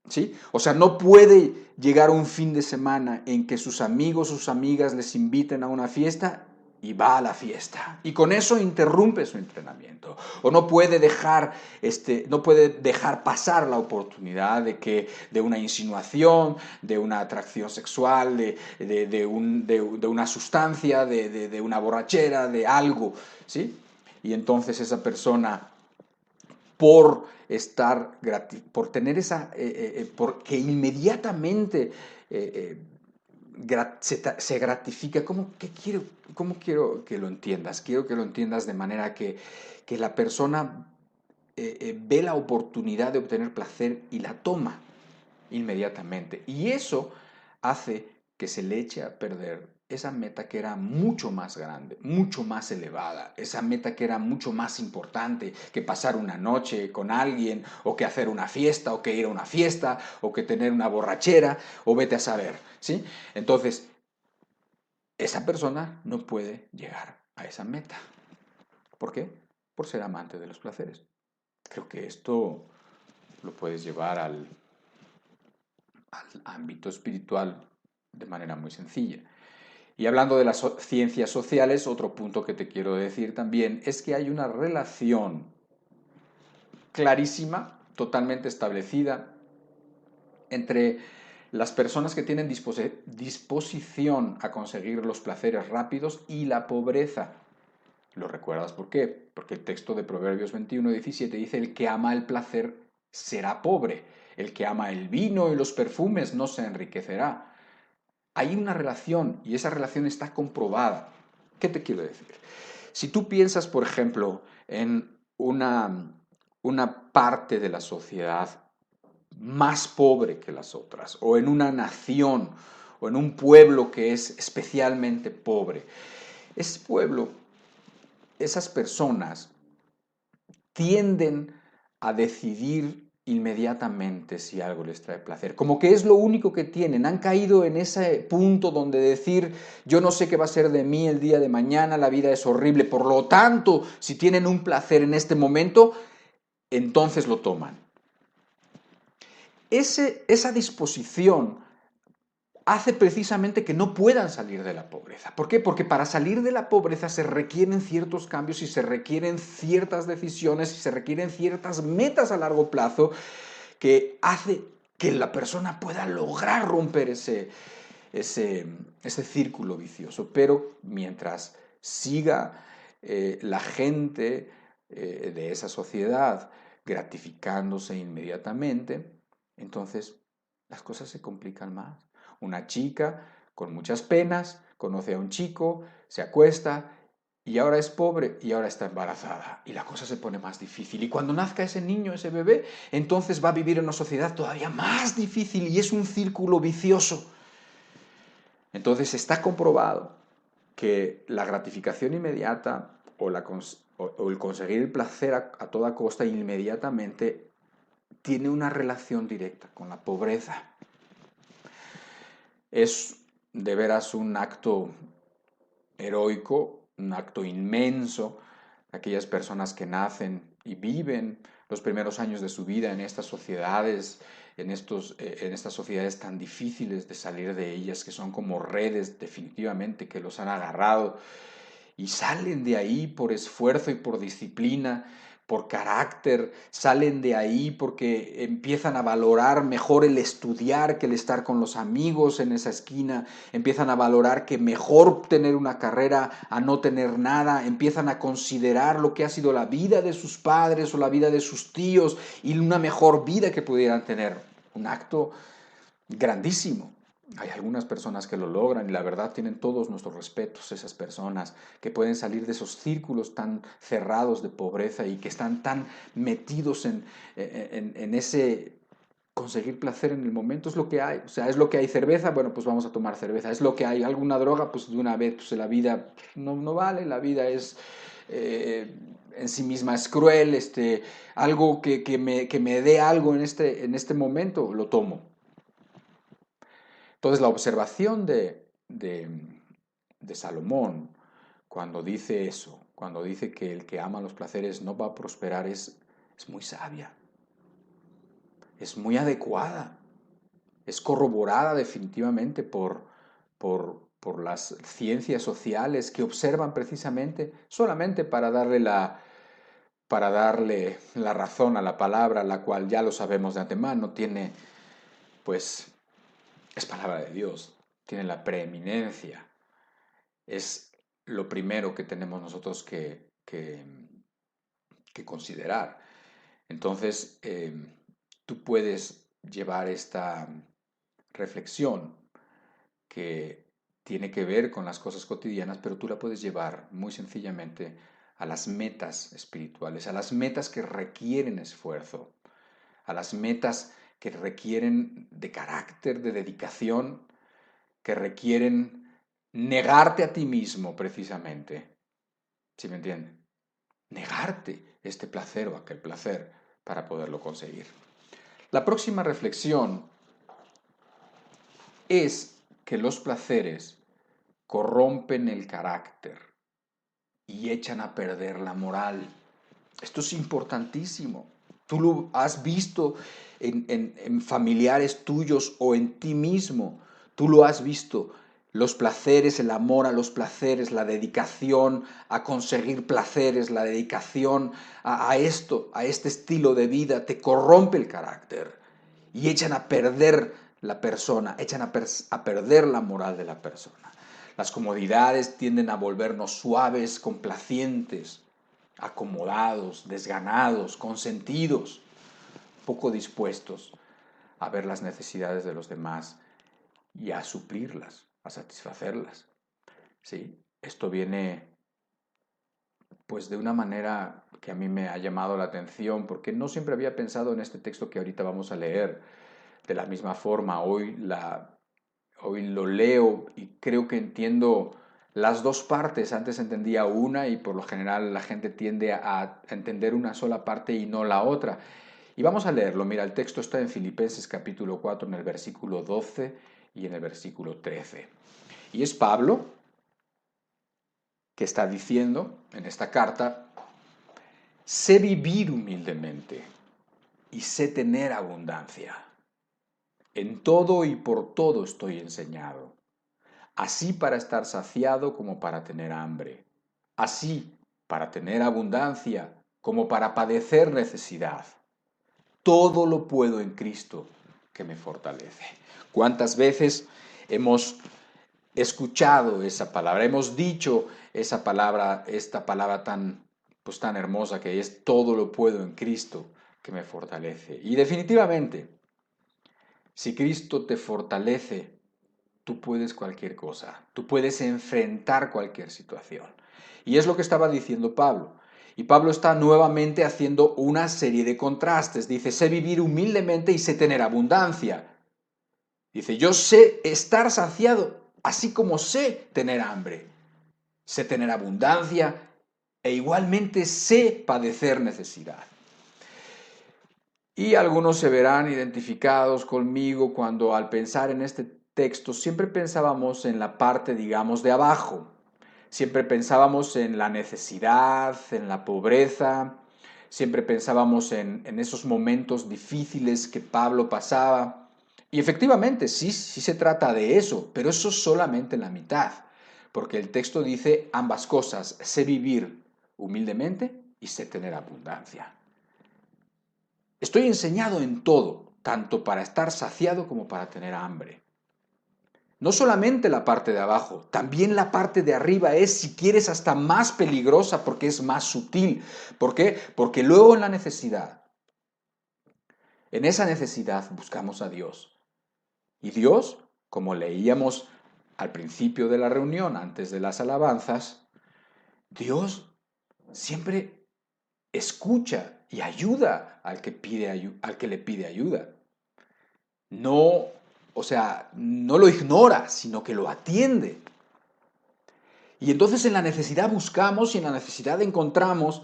¿Sí? O sea, no puede llegar un fin de semana en que sus amigos, sus amigas les inviten a una fiesta y va a la fiesta. Y con eso interrumpe su entrenamiento. O no puede dejar, no puede dejar pasar la oportunidad de una insinuación, de una atracción sexual, de una sustancia, de una borrachera, de algo. ¿Sí? Y entonces esa persona, por estar, por tener esa, porque inmediatamente se gratifica. ¿Cómo quiero que lo entiendas? Quiero que lo entiendas de manera que la persona ve la oportunidad de obtener placer y la toma inmediatamente. Y eso hace que se le eche a perder esa meta que era mucho más grande, mucho más elevada, esa meta que era mucho más importante que pasar una noche con alguien, o que hacer una fiesta, o que ir a una fiesta, o que tener una borrachera, o vete a saber, ¿sí? Entonces, esa persona no puede llegar a esa meta. ¿Por qué? Por ser amante de los placeres. Creo que esto lo puedes llevar al ámbito espiritual de manera muy sencilla. Y hablando de las ciencias sociales, otro punto que te quiero decir también es que hay una relación clarísima, totalmente establecida, entre las personas que tienen disposición a conseguir los placeres rápidos y la pobreza. ¿Lo recuerdas por qué? Porque el texto de Proverbios 21:17 dice: el que ama el placer será pobre, el que ama el vino y los perfumes no se enriquecerá. Hay una relación y esa relación está comprobada. ¿Qué te quiero decir? Si tú piensas, por ejemplo, en una parte de la sociedad más pobre que las otras, o en una nación, o en un pueblo que es especialmente pobre, ese pueblo, esas personas tienden a decidir inmediatamente si algo les trae placer. Como que es lo único que tienen. Han caído en ese punto donde decir: yo no sé qué va a ser de mí el día de mañana, la vida es horrible. Por lo tanto, si tienen un placer en este momento, entonces lo toman. Esa disposición hace precisamente que no puedan salir de la pobreza. ¿Por qué? Porque para salir de la pobreza se requieren ciertos cambios y se requieren ciertas decisiones y se requieren ciertas metas a largo plazo que hace que la persona pueda lograr romper ese círculo vicioso. Pero mientras siga la gente de esa sociedad gratificándose inmediatamente, entonces las cosas se complican más. Una chica con muchas penas conoce a un chico, se acuesta y ahora es pobre y ahora está embarazada. Y la cosa se pone más difícil. Y cuando nazca ese niño, ese bebé, entonces va a vivir en una sociedad todavía más difícil y es un círculo vicioso. Entonces está comprobado que la gratificación inmediata o el conseguir el placer a toda costa inmediatamente tiene una relación directa con la pobreza. Es de veras un acto heroico, un acto inmenso, aquellas personas que nacen y viven los primeros años de su vida en estas sociedades, en estas sociedades tan difíciles de salir de ellas, que son como redes definitivamente que los han agarrado y salen de ahí por esfuerzo y por disciplina, por carácter, salen de ahí porque empiezan a valorar mejor el estudiar que el estar con los amigos en esa esquina, empiezan a valorar que mejor tener una carrera a no tener nada, empiezan a considerar lo que ha sido la vida de sus padres o la vida de sus tíos y una mejor vida que pudieran tener. Un acto grandísimo. Hay algunas personas que lo logran y la verdad tienen todos nuestros respetos, esas personas que pueden salir de esos círculos tan cerrados de pobreza y que están tan metidos en ese conseguir placer en el momento. Es lo que hay, o sea, es lo que hay cerveza, bueno, pues vamos a tomar cerveza. Es lo que hay alguna droga, pues de una vez, pues la vida no vale, la vida es... en sí misma es cruel, algo que me dé algo en este momento, lo tomo. Entonces la observación de Salomón, cuando dice eso, cuando dice que el que ama los placeres no va a prosperar, es muy sabia, es muy adecuada, es corroborada definitivamente por las ciencias sociales que observan precisamente solamente para darle la razón a la palabra, la cual ya lo sabemos de antemano, tiene pues... Es palabra de Dios, tiene la preeminencia. Es lo primero que tenemos nosotros que considerar. Entonces, tú puedes llevar esta reflexión que tiene que ver con las cosas cotidianas, pero tú la puedes llevar muy sencillamente a las metas espirituales, a las metas que requieren esfuerzo, a las metas que requieren de carácter, de dedicación, que requieren negarte a ti mismo precisamente. ¿Sí me entienden? Negarte este placer o aquel placer para poderlo conseguir. La próxima reflexión es que los placeres corrompen el carácter y echan a perder la moral. Esto es importantísimo. Tú lo has visto en familiares tuyos o en ti mismo. Tú lo has visto. Los placeres, el amor a los placeres, la dedicación a conseguir placeres, la dedicación a este estilo de vida, te corrompe el carácter y echan a perder la persona, echan a perder la moral de la persona. Las comodidades tienden a volvernos suaves, complacientes, acomodados, desganados, consentidos, poco dispuestos a ver las necesidades de los demás y a suplirlas, a satisfacerlas. ¿Sí? Esto viene pues de una manera que a mí me ha llamado la atención, porque no siempre había pensado en este texto que ahorita vamos a leer de la misma forma. Hoy lo leo y creo que entiendo las dos partes. Antes entendía una y por lo general la gente tiende a entender una sola parte y no la otra. Y vamos a leerlo. Mira, el texto está en Filipenses capítulo 4, en el versículo 12 y en el versículo 13. Y es Pablo que está diciendo en esta carta: sé vivir humildemente y sé tener abundancia. En todo y por todo estoy enseñado, así para estar saciado como para tener hambre, así para tener abundancia como para padecer necesidad. Todo lo puedo en Cristo que me fortalece. ¿Cuántas veces hemos escuchado esa palabra? Hemos dicho esa palabra, esta palabra tan hermosa que es: todo lo puedo en Cristo que me fortalece. Y definitivamente, si Cristo te fortalece, tú puedes cualquier cosa, tú puedes enfrentar cualquier situación. Y es lo que estaba diciendo Pablo. Y Pablo está nuevamente haciendo una serie de contrastes. Dice: sé vivir humildemente y sé tener abundancia. Dice: yo sé estar saciado, así como sé tener hambre. sé tener abundancia e igualmente sé padecer necesidad. Y algunos se verán identificados conmigo cuando al pensar en este texto siempre pensábamos en la parte, digamos, de abajo. Siempre pensábamos en la necesidad, en la pobreza, siempre pensábamos en esos momentos difíciles que Pablo pasaba. Y efectivamente, sí se trata de eso, pero eso es solamente la mitad, porque el texto dice ambas cosas, sé vivir humildemente y sé tener abundancia. Estoy enseñado en todo, tanto para estar saciado como para tener hambre. No solamente la parte de abajo, también la parte de arriba es, si quieres, hasta más peligrosa porque es más sutil. ¿Por qué? Porque luego en esa necesidad buscamos a Dios. Y Dios, como leíamos al principio de la reunión, antes de las alabanzas, Dios siempre escucha y ayuda al que le pide ayuda. No, o sea, no lo ignora, sino que lo atiende. Y entonces en la necesidad buscamos y en la necesidad encontramos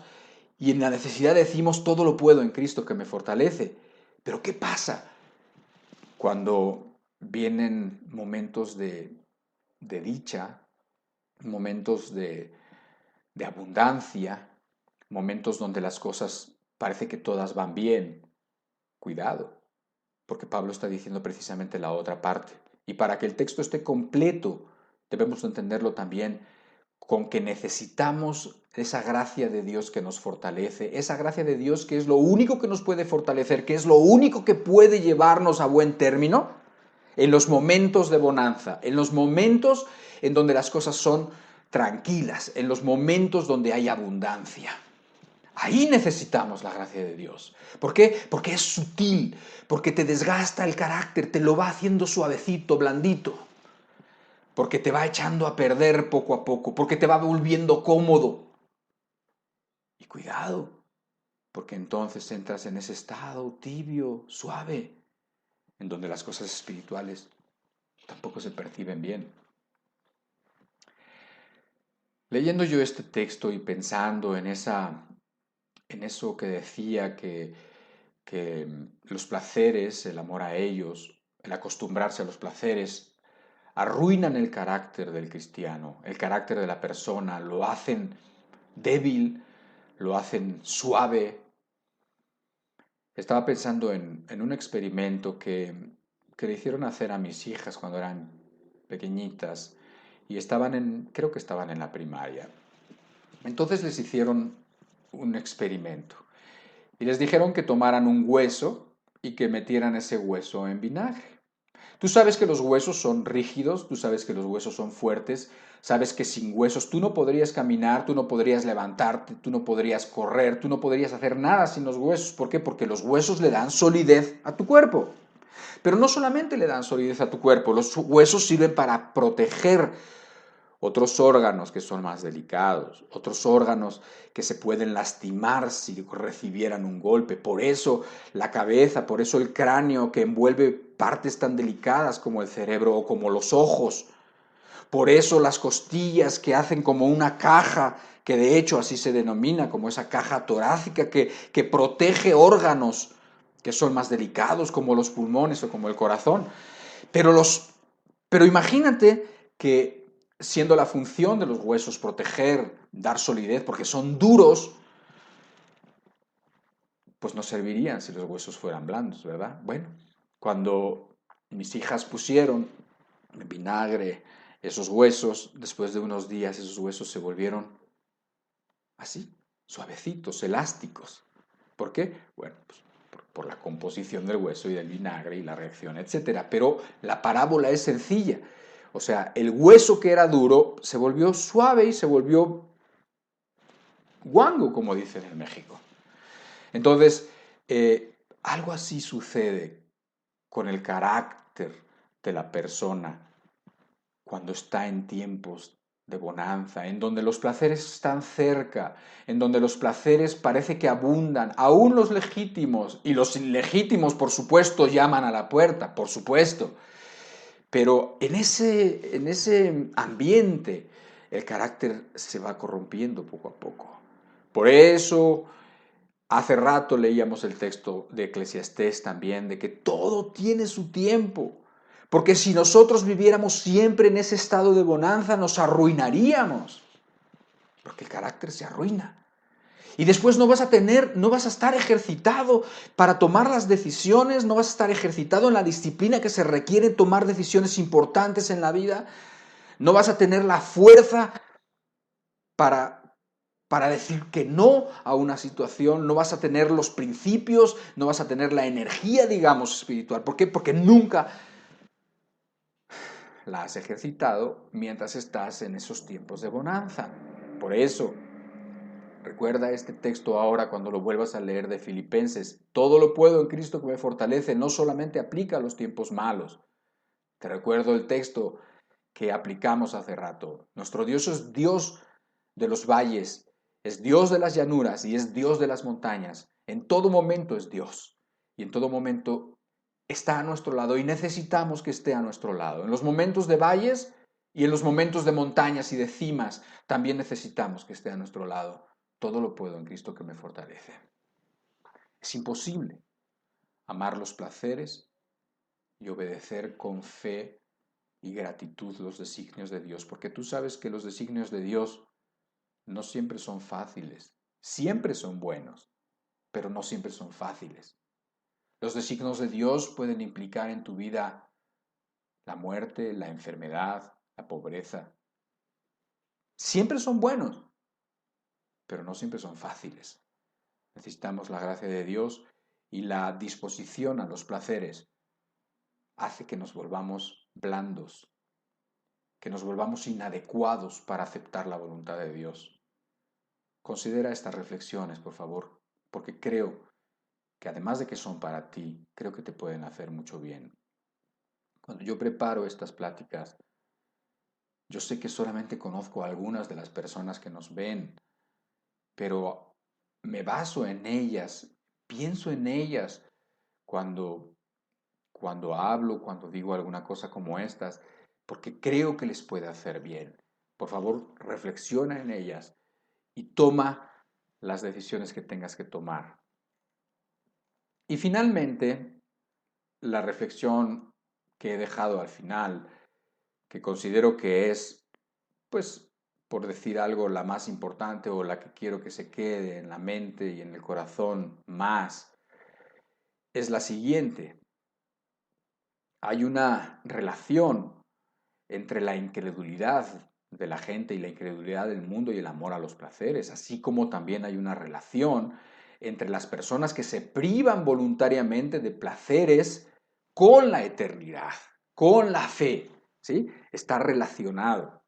y en la necesidad decimos todo lo puedo en Cristo que me fortalece. Pero ¿qué pasa cuando vienen momentos de dicha, momentos de abundancia, momentos donde las cosas parece que todas van bien? Cuidado, porque Pablo está diciendo precisamente la otra parte. Y para que el texto esté completo, debemos entenderlo también con que necesitamos esa gracia de Dios que nos fortalece, esa gracia de Dios que es lo único que nos puede fortalecer, que es lo único que puede llevarnos a buen término en los momentos de bonanza, en los momentos en donde las cosas son tranquilas, en los momentos donde hay abundancia. Ahí necesitamos la gracia de Dios. ¿Por qué? Porque es sutil, porque te desgasta el carácter, te lo va haciendo suavecito, blandito, porque te va echando a perder poco a poco, porque te va volviendo cómodo. Y cuidado, porque entonces entras en ese estado tibio, suave, en donde las cosas espirituales tampoco se perciben bien. Leyendo yo este texto y pensando en eso que decía que los placeres, el amor a ellos, el acostumbrarse a los placeres, arruinan el carácter del cristiano, el carácter de la persona, lo hacen débil, lo hacen suave. Estaba pensando en un experimento que le hicieron hacer a mis hijas cuando eran pequeñitas y creo que estaban en la primaria. Entonces les hicieron un experimento y les dijeron que tomaran un hueso y que metieran ese hueso en vinagre. Tú sabes que los huesos son rígidos, tú sabes que los huesos son fuertes, sabes que sin huesos tú no podrías caminar, tú no podrías levantarte, tú no podrías correr, tú no podrías hacer nada sin los huesos. ¿Por qué? Porque los huesos le dan solidez a tu cuerpo. Pero no solamente le dan solidez a tu cuerpo, los huesos sirven para proteger otros órganos que son más delicados, otros órganos que se pueden lastimar si recibieran un golpe. Por eso la cabeza, por eso el cráneo que envuelve partes tan delicadas como el cerebro o como los ojos. Por eso las costillas que hacen como una caja, que de hecho así se denomina, como esa caja torácica que protege órganos que son más delicados como los pulmones o como el corazón. Pero imagínate que siendo la función de los huesos proteger, dar solidez, porque son duros, pues no servirían si los huesos fueran blandos, ¿verdad? Bueno, cuando mis hijas pusieron en vinagre esos huesos, después de unos días esos huesos se volvieron así, suavecitos, elásticos. ¿Por qué? Bueno, pues por la composición del hueso y del vinagre y la reacción, etc. Pero la parábola es sencilla. O sea, el hueso que era duro se volvió suave y se volvió guango, como dicen en México. Entonces, algo así sucede con el carácter de la persona cuando está en tiempos de bonanza, en donde los placeres están cerca, en donde los placeres parece que abundan, aún los legítimos, y los ilegítimos, por supuesto, llaman a la puerta, por supuesto. Pero en ese ambiente el carácter se va corrompiendo poco a poco. Por eso, hace rato leíamos el texto de Eclesiastés también, de que todo tiene su tiempo. Porque si nosotros viviéramos siempre en ese estado de bonanza, nos arruinaríamos. Porque el carácter se arruina. Y después no vas a estar ejercitado para tomar las decisiones, no vas a estar ejercitado en la disciplina que se requiere tomar decisiones importantes en la vida, no vas a tener la fuerza para decir que no a una situación, no vas a tener los principios, no vas a tener la energía, digamos, espiritual. ¿Por qué? Porque nunca la has ejercitado mientras estás en esos tiempos de bonanza. Por eso, recuerda este texto ahora cuando lo vuelvas a leer de Filipenses. Todo lo puedo en Cristo que me fortalece, no solamente aplica a los tiempos malos. Te recuerdo el texto que aplicamos hace rato. Nuestro Dios es Dios de los valles, es Dios de las llanuras y es Dios de las montañas. En todo momento es Dios y en todo momento está a nuestro lado y necesitamos que esté a nuestro lado. En los momentos de valles y en los momentos de montañas y de cimas también necesitamos que esté a nuestro lado. Todo lo puedo en Cristo que me fortalece. Es imposible amar los placeres y obedecer con fe y gratitud los designios de Dios, porque tú sabes que los designios de Dios no siempre son fáciles, siempre son buenos, pero no siempre son fáciles. Los designios de Dios pueden implicar en tu vida la muerte, la enfermedad, la pobreza. Siempre son buenos, pero no siempre son fáciles. Necesitamos la gracia de Dios y la disposición a los placeres hace que nos volvamos blandos, que nos volvamos inadecuados para aceptar la voluntad de Dios. Considera estas reflexiones, por favor, porque creo que además de que son para ti, creo que te pueden hacer mucho bien. Cuando yo preparo estas pláticas, yo sé que solamente conozco a algunas de las personas que nos ven, pero me baso en ellas, pienso en ellas cuando hablo, cuando digo alguna cosa como estas, porque creo que les puede hacer bien. Por favor, reflexiona en ellas y toma las decisiones que tengas que tomar. Y finalmente, la reflexión que he dejado al final, que considero que es, pues, por decir algo, la más importante o la que quiero que se quede en la mente y en el corazón más, es la siguiente. Hay una relación entre la incredulidad de la gente y la incredulidad del mundo y el amor a los placeres, así como también hay una relación entre las personas que se privan voluntariamente de placeres con la eternidad, con la fe, ¿sí? Está relacionado.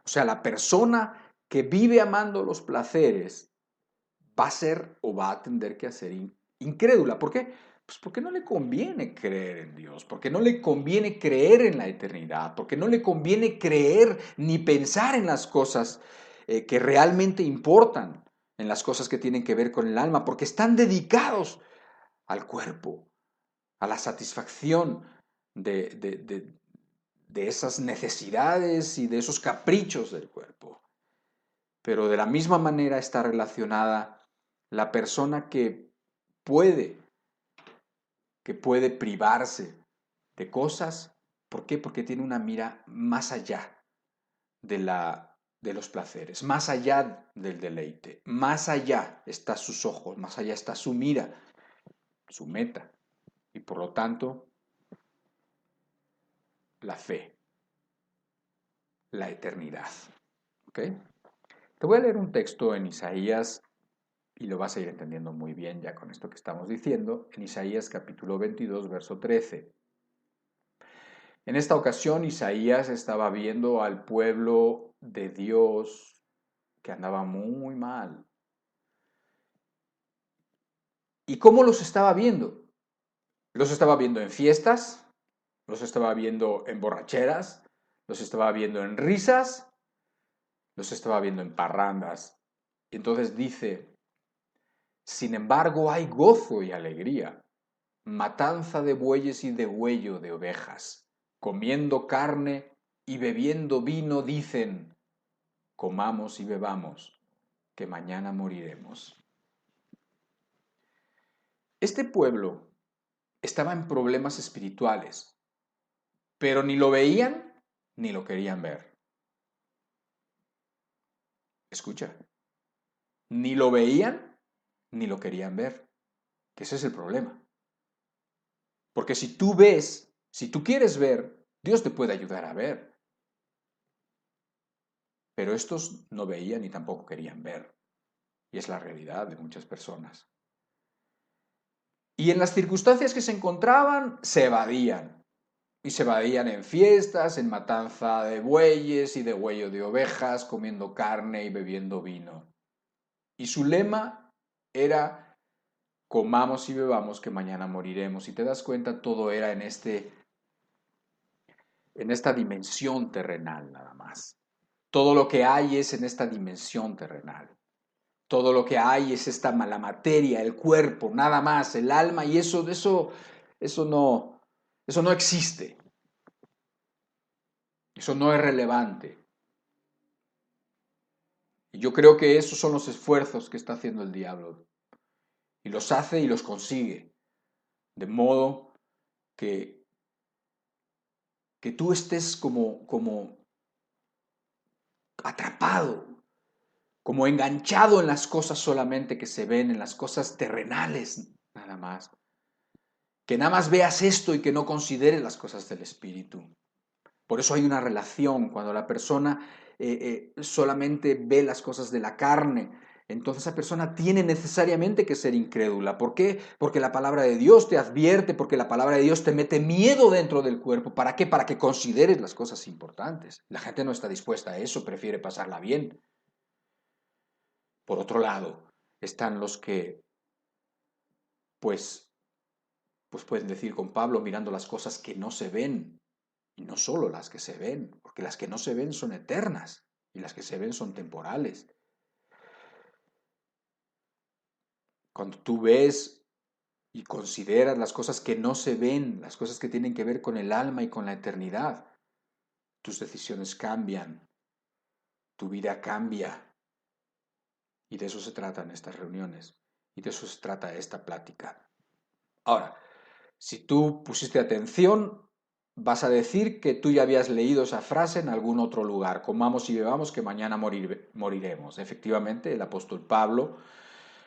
O sea, la persona que vive amando los placeres va a ser o va a tender que a ser incrédula. ¿Por qué? Pues porque no le conviene creer en Dios, porque no le conviene creer en la eternidad, porque no le conviene creer ni pensar en las cosas que realmente importan, en las cosas que tienen que ver con el alma, porque están dedicados al cuerpo, a la satisfacción de esas necesidades y de esos caprichos del cuerpo. Pero de la misma manera está relacionada la persona que puede privarse de cosas. ¿Por qué? Porque tiene una mira más allá de los placeres, más allá del deleite, más allá están sus ojos, más allá está su mira, su meta, y por lo tanto, la fe, la eternidad. ¿Ok? Te voy a leer un texto en Isaías y lo vas a ir entendiendo muy bien ya con esto que estamos diciendo, en Isaías capítulo 22, verso 13. En esta ocasión Isaías estaba viendo al pueblo de Dios que andaba muy mal. ¿Y cómo los estaba viendo? Los estaba viendo en fiestas, los estaba viendo en borracheras, los estaba viendo en risas, los estaba viendo en parrandas. Y entonces dice, sin embargo hay gozo y alegría, matanza de bueyes y degüello de ovejas, comiendo carne y bebiendo vino, dicen, comamos y bebamos, que mañana moriremos. Este pueblo estaba en problemas espirituales, pero ni lo veían ni lo querían ver. Escucha, ni lo veían ni lo querían ver, que ese es el problema. Porque si tú ves, si tú quieres ver, Dios te puede ayudar a ver. Pero estos no veían ni tampoco querían ver. Y es la realidad de muchas personas. Y en las circunstancias que se encontraban, se evadían. Y se evadían en fiestas, en matanza de bueyes y de huello de ovejas, comiendo carne y bebiendo vino. Y su lema era, comamos y bebamos que mañana moriremos. Y te das cuenta, todo era en esta dimensión terrenal nada más. Todo lo que hay es en esta dimensión terrenal. Todo lo que hay es la materia, el cuerpo, nada más, el alma, y eso no existe. Eso no es relevante. Y yo creo que esos son los esfuerzos que está haciendo el diablo. Y los hace y los consigue. De modo que tú estés como atrapado, como enganchado en las cosas solamente que se ven, en las cosas terrenales, nada más. Que nada más veas esto y que no consideres las cosas del espíritu. Por eso hay una relación. Cuando la persona solamente ve las cosas de la carne, entonces esa persona tiene necesariamente que ser incrédula. ¿Por qué? Porque la palabra de Dios te advierte, porque la palabra de Dios te mete miedo dentro del cuerpo. ¿Para qué? Para que consideres las cosas importantes. La gente no está dispuesta a eso, prefiere pasarla bien. Por otro lado, están los que, pues pueden decir con Pablo, mirando las cosas que no se ven, y no solo las que se ven, porque las que no se ven son eternas y las que se ven son temporales. Cuando tú ves y consideras las cosas que no se ven, las cosas que tienen que ver con el alma y con la eternidad, tus decisiones cambian, tu vida cambia. Y de eso se tratan estas reuniones, y de eso se trata esta plática. Ahora, si tú pusiste atención, vas a decir que tú ya habías leído esa frase en algún otro lugar, comamos y bebamos que mañana moriremos. Efectivamente, el apóstol Pablo,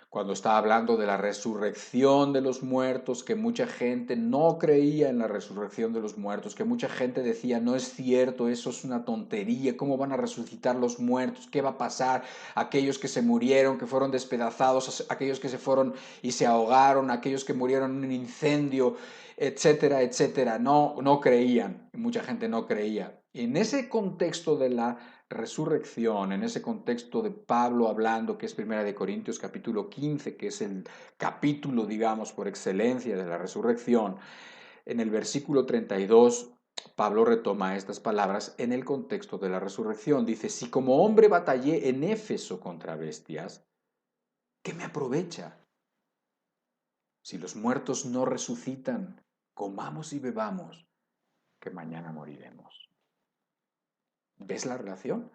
cuando estaba hablando de la resurrección de los muertos, que mucha gente no creía en la resurrección de los muertos, que mucha gente decía, no es cierto, eso es una tontería, ¿cómo van a resucitar los muertos? ¿Qué va a pasar? Aquellos que se murieron, que fueron despedazados, aquellos que se fueron y se ahogaron, aquellos que murieron en un incendio, etcétera, etcétera. No creían, mucha gente no creía. En ese contexto de la resurrección, en ese contexto de Pablo hablando, que es 1 Corintios capítulo 15, que es el capítulo, digamos, por excelencia de la resurrección, en el versículo 32, Pablo retoma estas palabras en el contexto de la resurrección. Dice, si como hombre batallé en Éfeso contra bestias, ¿qué me aprovecha? Si los muertos no resucitan, comamos y bebamos, que mañana moriremos. ¿Ves la relación?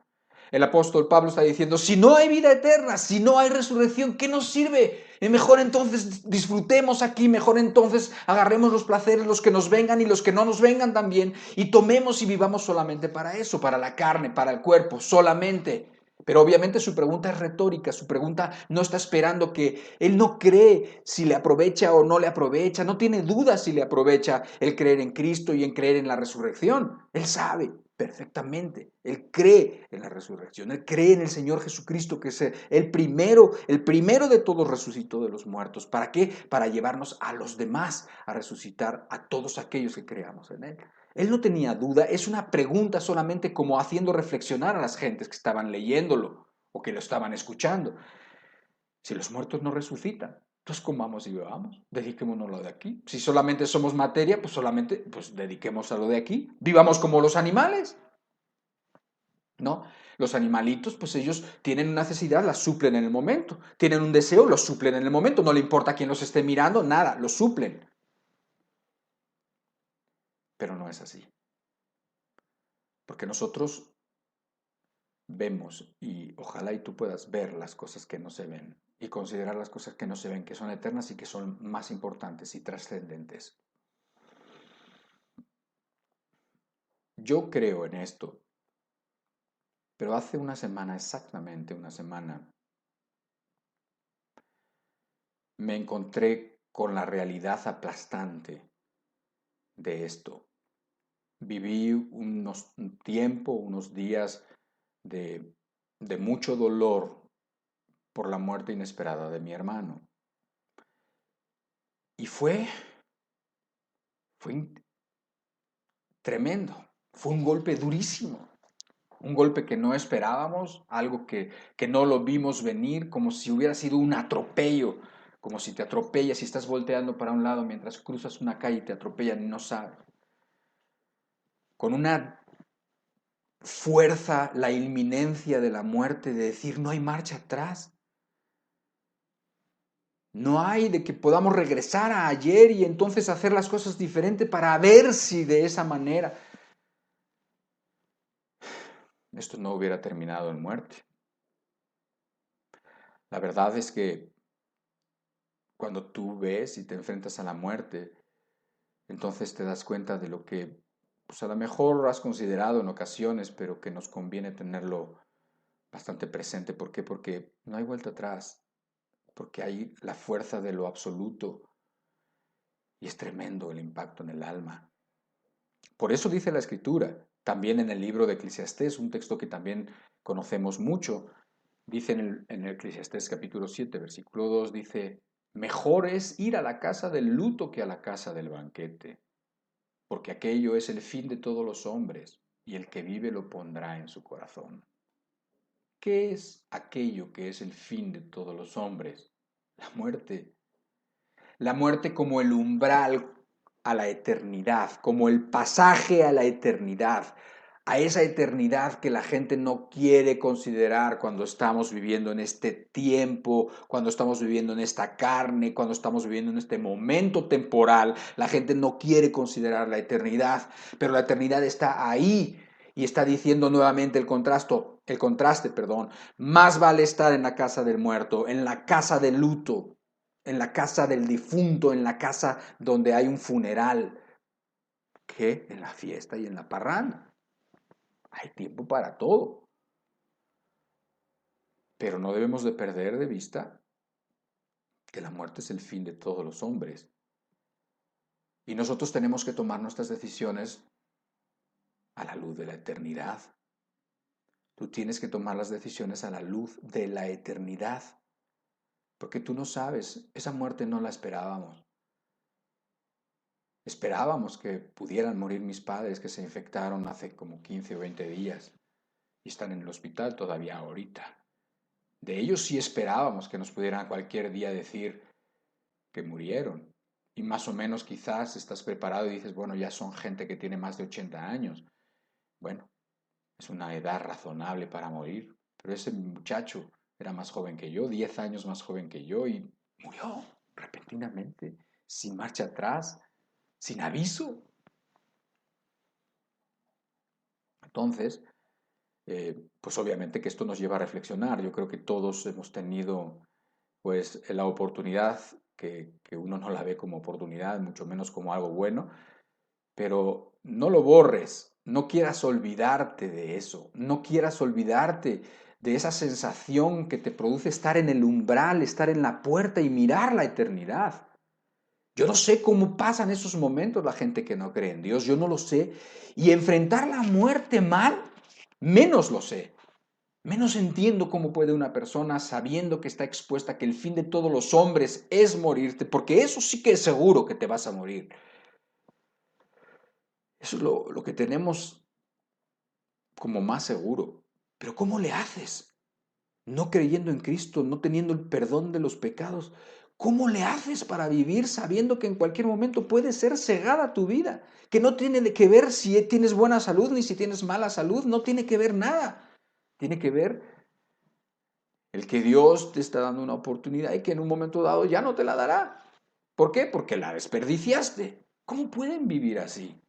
El apóstol Pablo está diciendo, si no hay vida eterna, si no hay resurrección, ¿qué nos sirve? Mejor entonces disfrutemos aquí, mejor entonces agarremos los placeres, los que nos vengan y los que no nos vengan también, y tomemos y vivamos solamente para eso, para la carne, para el cuerpo, solamente. Pero obviamente su pregunta es retórica, su pregunta no está esperando que él no cree si le aprovecha o no le aprovecha, no tiene dudas si le aprovecha el creer en Cristo y en creer en la resurrección. Él sabe perfectamente, él cree en la resurrección, él cree en el Señor Jesucristo, que es el primero de todos resucitó de los muertos. ¿Para qué? Para llevarnos a los demás a resucitar, a todos aquellos que creamos en él. Él no tenía duda, es una pregunta solamente como haciendo reflexionar a las gentes que estaban leyéndolo o que lo estaban escuchando. Si los muertos no resucitan, entonces comamos y bebamos, dediquémonos a lo de aquí. Si solamente somos materia, pues dediquemos a lo de aquí. Vivamos como los animales, ¿no? Los animalitos, pues ellos tienen una necesidad, la suplen en el momento. Tienen un deseo, lo suplen en el momento. No le importa quién los esté mirando, nada, lo suplen. Pero no es así. Porque nosotros vemos y ojalá y tú puedas ver las cosas que no se ven y considerar las cosas que no se ven, que son eternas y que son más importantes y trascendentes. Yo creo en esto, pero hace una semana, exactamente una semana, me encontré con la realidad aplastante de esto. Viví un tiempo, unos días de mucho dolor por la muerte inesperada de mi hermano. Y fue tremendo, fue un golpe durísimo, un golpe que no esperábamos, algo que no lo vimos venir, como si hubiera sido un atropello, como si te atropellas y estás volteando para un lado mientras cruzas una calle y te atropellan y no sabes. Con una fuerza, la inminencia de la muerte, de decir no hay marcha atrás. No hay de que podamos regresar a ayer y entonces hacer las cosas diferente para ver si de esa manera esto no hubiera terminado en muerte. La verdad es que cuando tú ves y te enfrentas a la muerte, entonces te das cuenta de lo que pues a lo mejor has considerado en ocasiones, pero que nos conviene tenerlo bastante presente. ¿Por qué? Porque no hay vuelta atrás, porque hay la fuerza de lo absoluto y es tremendo el impacto en el alma. Por eso dice la Escritura, también en el libro de Eclesiastés, un texto que también conocemos mucho, dice en el Eclesiastés capítulo 7, versículo 2, dice, mejor es ir a la casa del luto que a la casa del banquete, porque aquello es el fin de todos los hombres, y el que vive lo pondrá en su corazón. ¿Qué es aquello que es el fin de todos los hombres? La muerte. La muerte como el umbral a la eternidad, como el pasaje a la eternidad, a esa eternidad que la gente no quiere considerar cuando estamos viviendo en este tiempo, cuando estamos viviendo en esta carne, cuando estamos viviendo en este momento temporal. La gente no quiere considerar la eternidad, pero la eternidad está ahí y está diciendo nuevamente el contraste, más vale estar en la casa del muerto, en la casa del luto, en la casa del difunto, en la casa donde hay un funeral, que en la fiesta y en la parranda. Hay tiempo para todo. Pero no debemos de perder de vista que la muerte es el fin de todos los hombres. Y nosotros tenemos que tomar nuestras decisiones a la luz de la eternidad. Tú tienes que tomar las decisiones a la luz de la eternidad. Porque tú no sabes, esa muerte no la esperábamos. Esperábamos que pudieran morir mis padres que se infectaron hace como 15 o 20 días y están en el hospital todavía ahorita. De ellos sí esperábamos que nos pudieran cualquier día decir que murieron. Y más o menos quizás estás preparado y dices, bueno, ya son gente que tiene más de 80 años. Bueno, es una edad razonable para morir. Pero ese muchacho era más joven que yo, 10 años más joven que yo y murió repentinamente, sin marcha atrás, sin aviso. Entonces, pues obviamente que esto nos lleva a reflexionar. Yo creo que todos hemos tenido pues la oportunidad, que uno no la ve como oportunidad, mucho menos como algo bueno, pero no lo borres, no quieras olvidarte de eso, no quieras olvidarte de esa sensación que te produce estar en el umbral, estar en la puerta y mirar la eternidad. Yo no sé cómo pasan esos momentos la gente que no cree en Dios, yo no lo sé. Y enfrentar la muerte mal, menos lo sé. Menos entiendo cómo puede una persona, sabiendo que está expuesta a que el fin de todos los hombres es morirte, porque eso sí que es seguro que te vas a morir. Eso es lo que tenemos como más seguro. Pero ¿cómo le haces? No creyendo en Cristo, no teniendo el perdón de los pecados. ¿Cómo le haces para vivir sabiendo que en cualquier momento puede ser cegada tu vida? Que no tiene que ver si tienes buena salud ni si tienes mala salud, no tiene que ver nada. Tiene que ver el que Dios te está dando una oportunidad y que en un momento dado ya no te la dará. ¿Por qué? Porque la desperdiciaste. ¿Cómo pueden vivir así?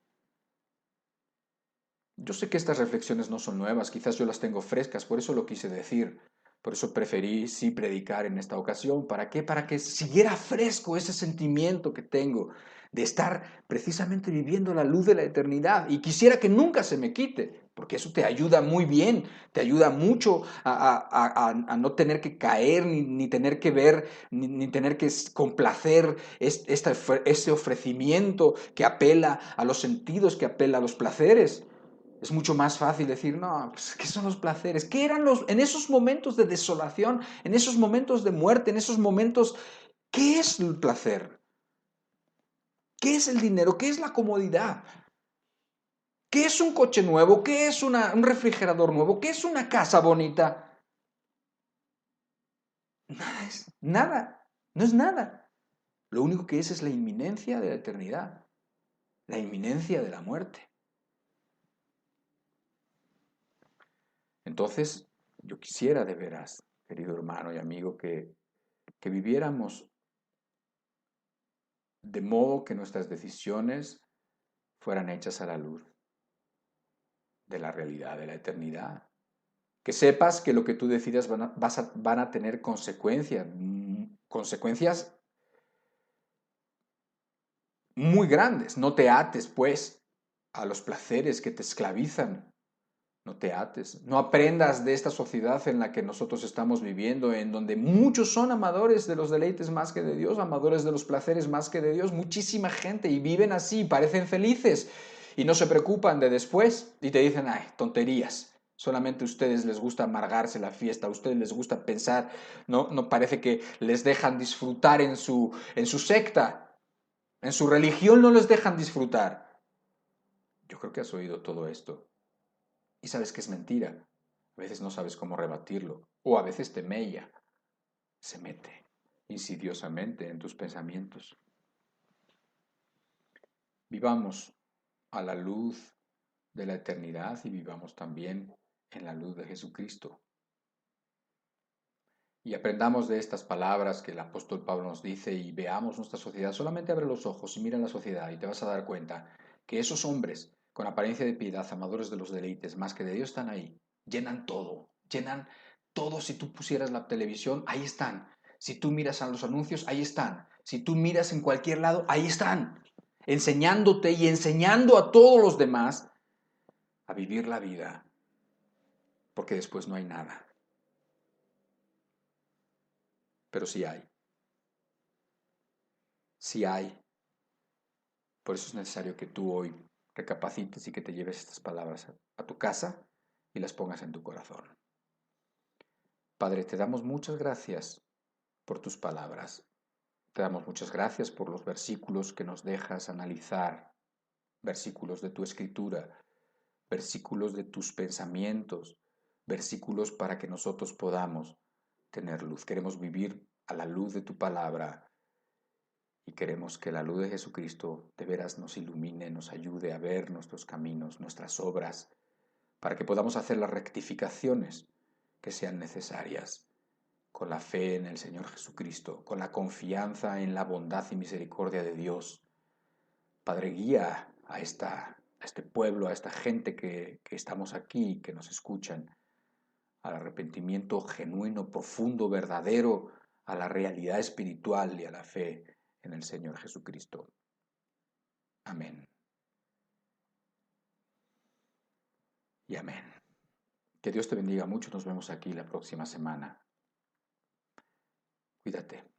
Yo sé que estas reflexiones no son nuevas, quizás yo las tengo frescas, por eso lo quise decir. Por eso preferí sí predicar en esta ocasión. ¿Para qué? Para que siguiera fresco ese sentimiento que tengo de estar precisamente viviendo la luz de la eternidad. Y quisiera que nunca se me quite, porque eso te ayuda muy bien, te ayuda mucho a no tener que caer, ni tener que ver, ni tener que complacer ese ofrecimiento que apela a los sentidos, que apela a los placeres. Es mucho más fácil decir, no, pues, ¿qué son los placeres? ¿Qué eran en esos momentos de desolación, en esos momentos de muerte, en esos momentos, qué es el placer? ¿Qué es el dinero? ¿Qué es la comodidad? ¿Qué es un coche nuevo? ¿Qué es un refrigerador nuevo? ¿Qué es una casa bonita? Nada es, nada, no es nada. Lo único que es la inminencia de la eternidad, la inminencia de la muerte. Entonces, yo quisiera de veras, querido hermano y amigo, que viviéramos de modo que nuestras decisiones fueran hechas a la luz de la realidad, de la eternidad. Que sepas que lo que tú decidas van a tener consecuencias, consecuencias muy grandes. No te ates, pues, a los placeres que te esclavizan. No te ates. No aprendas de esta sociedad en la que nosotros estamos viviendo, en donde muchos son amadores de los deleites más que de Dios, amadores de los placeres más que de Dios. Muchísima gente y viven así, parecen felices y no se preocupan de después y te dicen, ay, tonterías. Solamente a ustedes les gusta amargarse la fiesta, a ustedes les gusta pensar, no parece que les dejan disfrutar en su secta, en su religión no les dejan disfrutar. Yo creo que has oído todo esto. Y sabes que es mentira. A veces no sabes cómo rebatirlo. O a veces te mella. Se mete insidiosamente en tus pensamientos. Vivamos a la luz de la eternidad y vivamos también en la luz de Jesucristo. Y aprendamos de estas palabras que el apóstol Pablo nos dice y veamos nuestra sociedad. Solamente abre los ojos y mira la sociedad y te vas a dar cuenta que esos hombres con apariencia de piedad, amadores de los deleites más que de Dios, están ahí. Llenan todo, llenan todo. Si tú pusieras la televisión, ahí están. Si tú miras a los anuncios, ahí están. Si tú miras en cualquier lado, ahí están. Enseñándote y enseñando a todos los demás a vivir la vida. Porque después no hay nada. Pero sí hay. Sí hay. Por eso es necesario que tú hoy recapacites y que te lleves estas palabras a tu casa y las pongas en tu corazón. Padre, te damos muchas gracias por tus palabras. Te damos muchas gracias por los versículos que nos dejas analizar, versículos de tu escritura, versículos de tus pensamientos, versículos para que nosotros podamos tener luz. Queremos vivir a la luz de tu palabra y queremos que la luz de Jesucristo de veras nos ilumine, nos ayude a ver nuestros caminos, nuestras obras, para que podamos hacer las rectificaciones que sean necesarias, con la fe en el Señor Jesucristo, con la confianza en la bondad y misericordia de Dios. Padre, guía a este pueblo, a esta gente que estamos aquí, que nos escuchan, al arrepentimiento genuino, profundo, verdadero, a la realidad espiritual y a la fe en el Señor Jesucristo. Amén. Y amén. Que Dios te bendiga mucho. Nos vemos aquí la próxima semana. Cuídate.